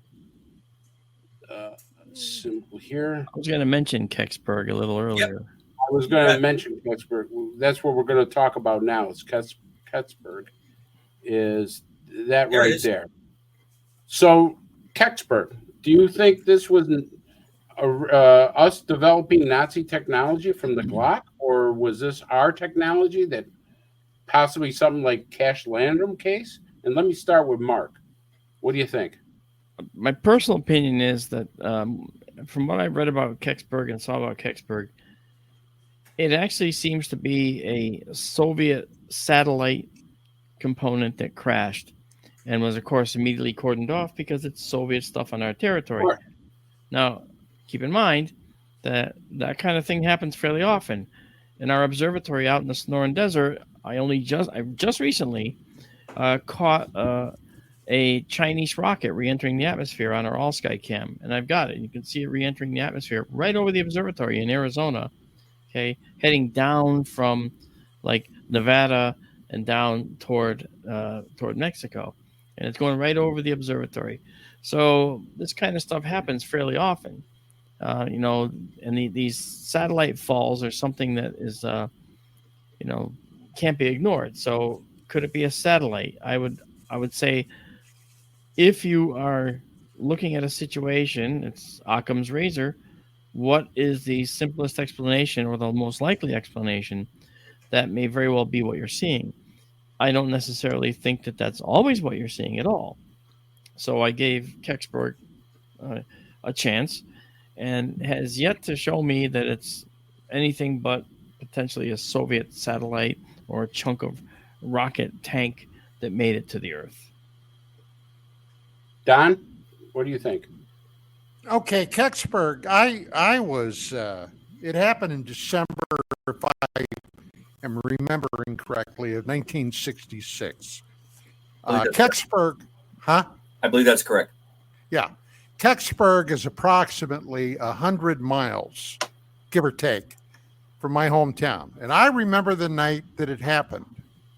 symbol here. I was going to mention Kecksburg a little earlier. Yep. I was going to mention Kecksburg. That's what we're going to talk about now. It's Kecksburg. Is that there right there? So, Kecksburg, do you think this was us developing Nazi technology from the Glock, or was this our technology that possibly something like Cash Landrum case? And let me start with Mark. What do you think? My personal opinion is that from what I've read about Kecksburg and saw about Kecksburg, it actually seems to be a Soviet satellite component that crashed and was, of course, immediately cordoned off because it's Soviet stuff on our territory. Sure. Now, keep in mind that that kind of thing happens fairly often. In our observatory out in the Sonoran Desert, I just recently caught a Chinese rocket re-entering the atmosphere on our all-sky cam, and I've got it. You can see it re-entering the atmosphere right over the observatory in Arizona, okay, heading down from like Nevada and down toward Mexico, and it's going right over the observatory. So this kind of stuff happens fairly often, and these satellite falls are something that is, can't be ignored. So could it be a satellite? I would say, if you are looking at a situation, it's Occam's razor. What is the simplest explanation or the most likely explanation? That may very well be what you're seeing. I don't necessarily think that that's always what you're seeing at all. So I gave Kecksburg a chance, and has yet to show me that it's anything but potentially a Soviet satellite or a chunk of rocket tank that made it to the Earth. Don, what do you think? Okay, Kecksburg, I was, it happened in December, if I am remembering correctly, of 1966. Kecksburg, huh? I believe that's correct. Yeah. Kecksburg is approximately 100 miles, give or take, from my hometown. And I remember the night that it happened.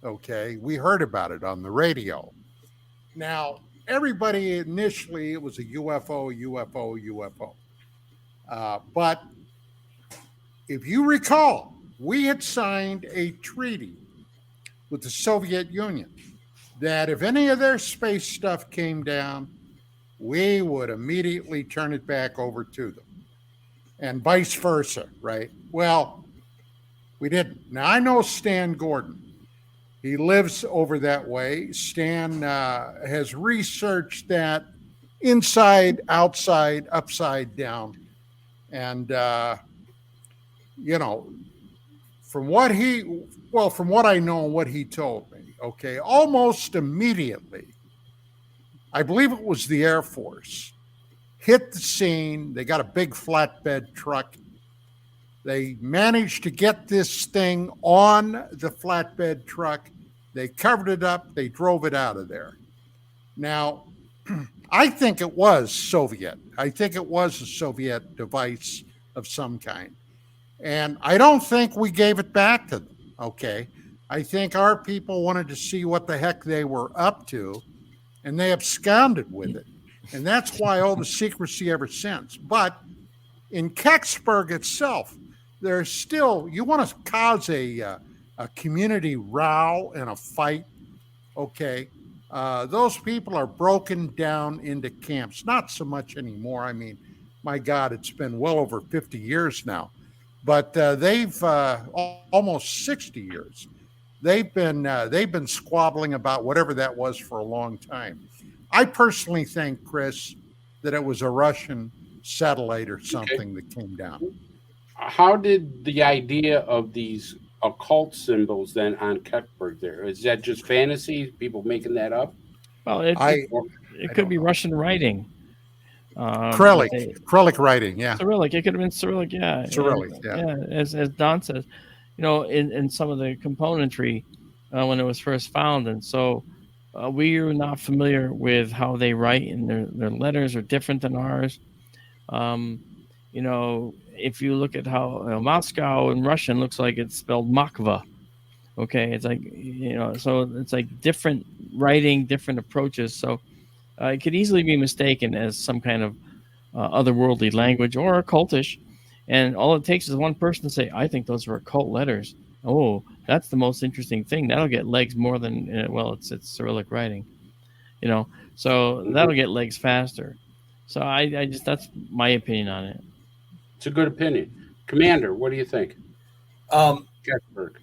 Okay. We heard about it on the radio. Now, everybody initially, it was a UFO. But if you recall, we had signed a treaty with the Soviet Union that if any of their space stuff came down, we would immediately turn it back over to them, and vice versa, right? Well, we didn't. Now, I know Stan Gordon. He lives over that way. Stan has researched that inside, outside, upside down. And, from what I know and what he told me, okay, almost immediately, I believe it was the Air Force, hit the scene. They got a big flatbed truck. They managed to get this thing on the flatbed truck. They covered it up. They drove it out of there. Now, I think it was Soviet. I think it was a Soviet device of some kind. And I don't think we gave it back to them, okay? I think our people wanted to see what the heck they were up to, and they absconded with it. And that's why all the secrecy ever since. But in Kecksburg itself, there's still, you want to cause a community row and a fight, okay? Those people are broken down into camps. Not so much anymore. I mean, my God, it's been well over 50 years now. But they've almost 60 years. They've been squabbling about whatever that was for a long time. I personally think, Chris, that it was a Russian satellite or something that came down. How did the idea of these occult symbols then on Kecksburg there? Is that just fantasy? People making that up? Well, it could be Russian writing. Cyrillic writing, yeah. Cyrillic. It could have been Cyrillic, yeah. Cyrillic, yeah. As Don says, in some of the componentry when it was first found, and so we are not familiar with how they write, and their letters are different than ours. If you look at how Moscow in Russian looks like it's spelled Moskva. Okay, it's like, so it's like different writing, different approaches. So it could easily be mistaken as some kind of otherworldly language or occultish. And all it takes is one person to say, I think those are occult letters. Oh, that's the most interesting thing. That'll get legs more than, it's Cyrillic writing, so that'll get legs faster. So I just, that's my opinion on it. It's a good opinion. Commander, what do you think? Kecksburg.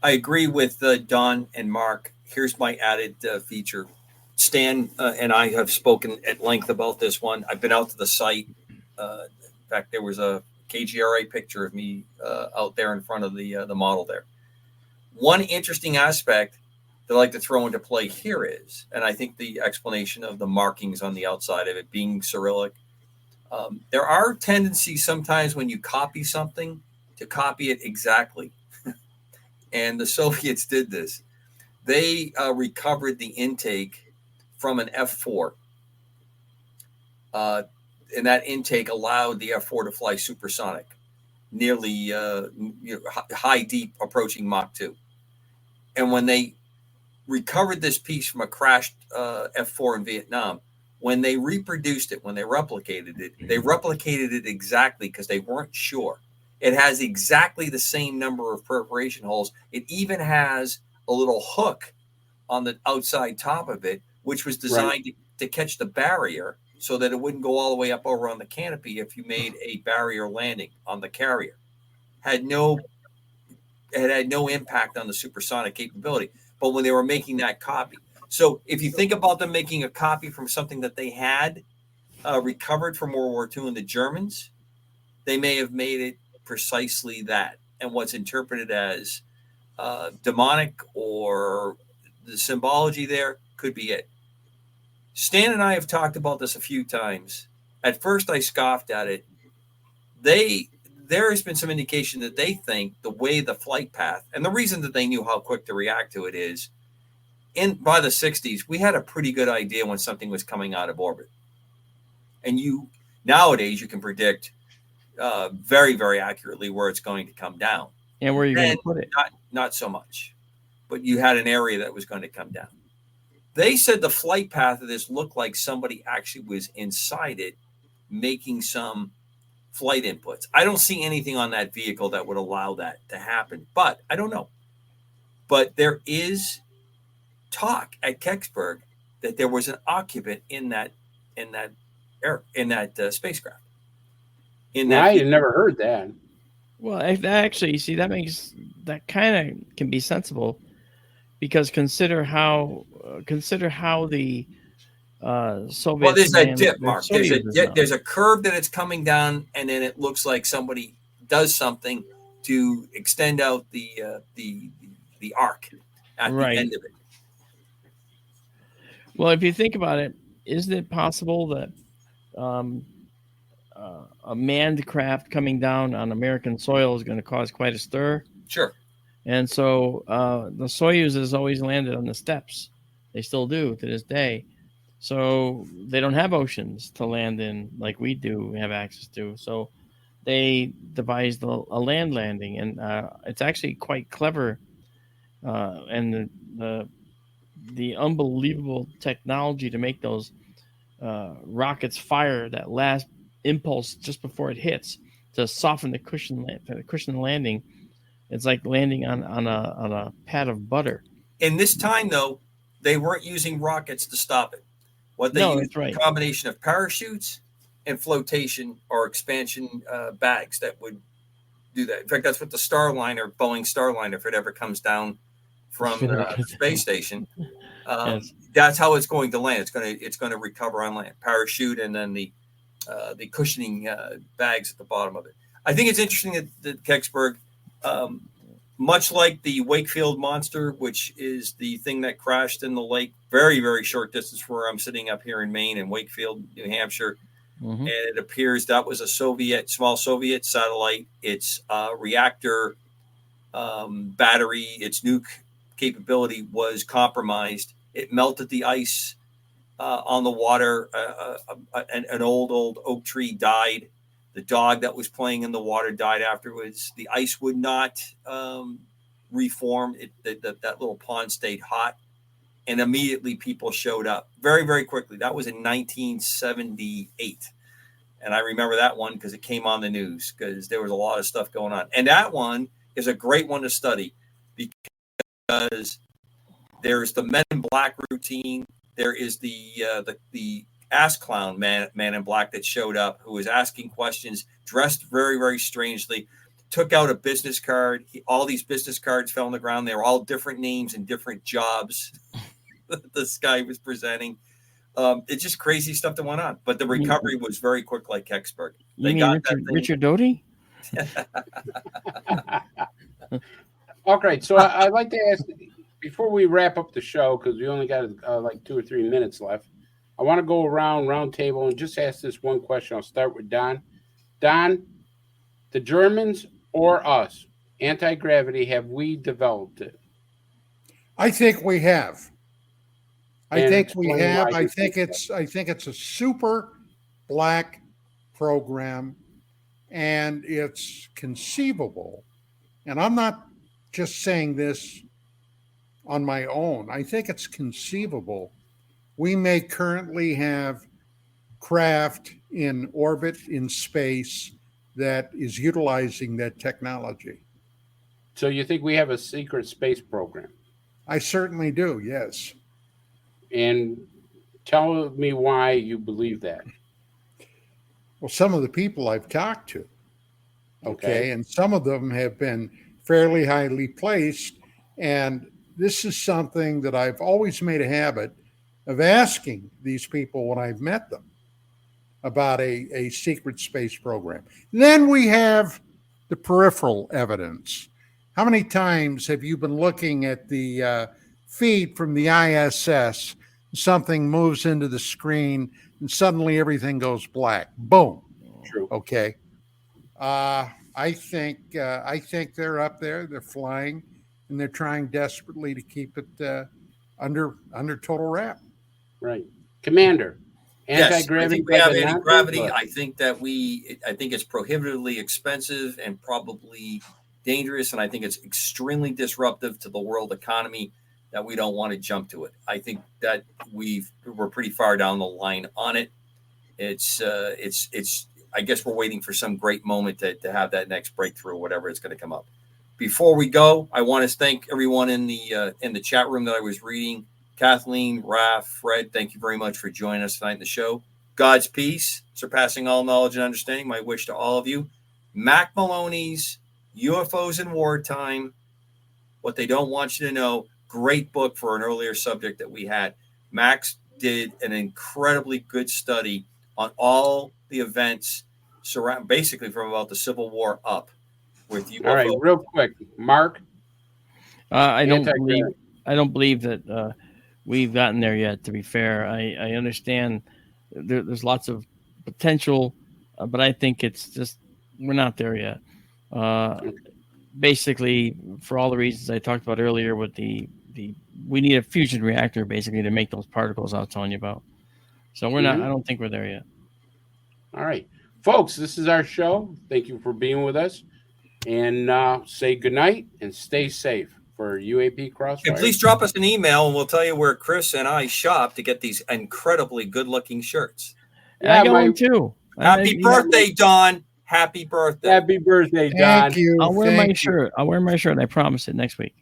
I agree with Don and Mark. Here's my added feature. Stan and I have spoken at length about this one. I've been out to the site. In fact, there was a KGRA picture of me out there in front of the model there. One interesting aspect that I like to throw into play here is, and I think the explanation of the markings on the outside of it being Cyrillic, there are tendencies sometimes when you copy something to copy it exactly. And the Soviets did this. They recovered the intake from an F-4. And that intake allowed the F-4 to fly supersonic, nearly high, deep, approaching Mach 2. And when they recovered this piece from a crashed F-4 in Vietnam, when they reproduced it, when they replicated it exactly because they weren't sure. It has exactly the same number of perforation holes. It even has a little hook on the outside top of it, which was designed to catch the barrier so that it wouldn't go all the way up over on the canopy if you made a barrier landing on the carrier. It had no impact on the supersonic capability. But when they were making that copy, so if you think about them making a copy from something that they had recovered from World War II and the Germans, they may have made it precisely that. And what's interpreted as demonic or the symbology there could be it. Stan and I have talked about this a few times. At first, I scoffed at it. There has been some indication that they think the way the flight path, and the reason that they knew how quick to react to it is, by the 60s, we had a pretty good idea when something was coming out of orbit. And nowadays, you can predict very, very accurately where it's going to come down. And where you're going to put it. Not so much. But you had an area that was going to come down. They said the flight path of this looked like somebody actually was inside it making some flight inputs. I don't see anything on that vehicle that would allow that to happen, but I don't know. But there is talk at Kecksburg that there was an occupant in that spacecraft. I had never heard that. Well, actually, you see, that kind of can be sensible, because consider how the Soviets. Well, there's a dip, Mark. There's a curve that it's coming down, and then it looks like somebody does something to extend out the arc. at Right. the end of it. Well, if you think about it, isn't it possible that a manned craft coming down on American soil is going to cause quite a stir? Sure. And so the Soyuz has always landed on the steppes. They still do to this day. So they don't have oceans to land in like we do have access to. So they devised a land landing, and it's actually quite clever. And the unbelievable technology to make those rockets fire that last impulse just before it hits to soften the cushion landing. It's like landing on a pad of butter. In this time, though, they weren't using rockets to stop it. What they used was a combination of parachutes and flotation or expansion bags that would do that. In fact, that's what the Starliner, Boeing Starliner, if it ever comes down from the space station, Yes. that's how it's going to land. It's going to recover on land. Parachute and then the cushioning bags at the bottom of it. I think it's interesting that Kecksburg, much like the Wakefield monster, which is the thing that crashed in the lake, very, very short distance from where I'm sitting up here in Maine and Wakefield, New Hampshire. Mm-hmm. And it appears that was a small Soviet satellite. Its reactor battery, its nuke capability was compromised. It melted the ice on the water. An old oak tree died. The dog that was playing in the water died afterwards. The ice would not reform. That little pond stayed hot. And immediately people showed up very, very quickly. That was in 1978. And I remember that one because it came on the news because there was a lot of stuff going on. And that one is a great one to study because there's the Men in Black routine. There is the ass clown man in black that showed up who was asking questions, dressed very, very strangely, took out a business card. All these business cards fell on the ground. They were all different names and different jobs that this guy was presenting. It's just crazy stuff that went on. But the recovery was very quick, like Kecksburg. You mean Richard Doty? Okay, so I'd like to ask, before we wrap up the show, because we only got like 2 or 3 minutes left, I want to go around round table and just ask this one question. I'll start with Don. Don, the Germans or us, anti-gravity, have we developed it? I think we have. I think we explain have. why I you think think it's a super black program, and it's conceivable. And I'm not just saying this on my own. I think it's conceivable. We may currently have craft in orbit in space that is utilizing that technology. So you think we have a secret space program? I certainly do, yes. And tell me why you believe that. Well, some of the people I've talked to, okay, and some of them have been fairly highly placed. And this is something that I've always made a habit of asking these people when I've met them about a secret space program. Then we have the peripheral evidence. How many times have you been looking at the feed from the ISS? Something moves into the screen and suddenly everything goes black. Boom. True. Okay. I think they're up there. They're flying, and they're trying desperately to keep it under total wrap. Right, Commander. Yes, I Anti-gravity. think we have anti-gravity. I think it's prohibitively expensive and probably dangerous, and I think it's extremely disruptive to the world economy. That we don't want to jump to it. I think that we're pretty far down the line on it. It's I guess we're waiting for some great moment to have that next breakthrough, whatever it's going to come up. Before we go, I want to thank everyone in the chat room that I was reading. Kathleen, Raph, Fred, thank you very much for joining us tonight in the show. God's peace, surpassing all knowledge and understanding. My wish to all of you. Mac Maloney's UFOs in Wartime, What They Don't Want You to Know. Great book for an earlier subject that we had. Max did an incredibly good study on all the events basically from about the Civil War up with UFO. All right, real quick, Mark. I don't believe I don't believe that we've gotten there yet. To be fair, I understand there's lots of potential, but I think it's just we're not there yet. Basically, for all the reasons I talked about earlier, with the we need a fusion reactor basically to make those particles I was telling you about. So we're not. I don't think we're there yet. All right, folks, this is our show. Thank you for being with us, and say goodnight and stay safe for UAP Crossfire. And please drop us an email, and we'll tell you where Chris and I shop to get these incredibly good-looking shirts. Yeah, I got one too. Happy birthday, Don! Happy birthday! Happy birthday, Don! Thank you. I'll wear Thank my you. shirt. I'll wear my shirt. I promise it next week.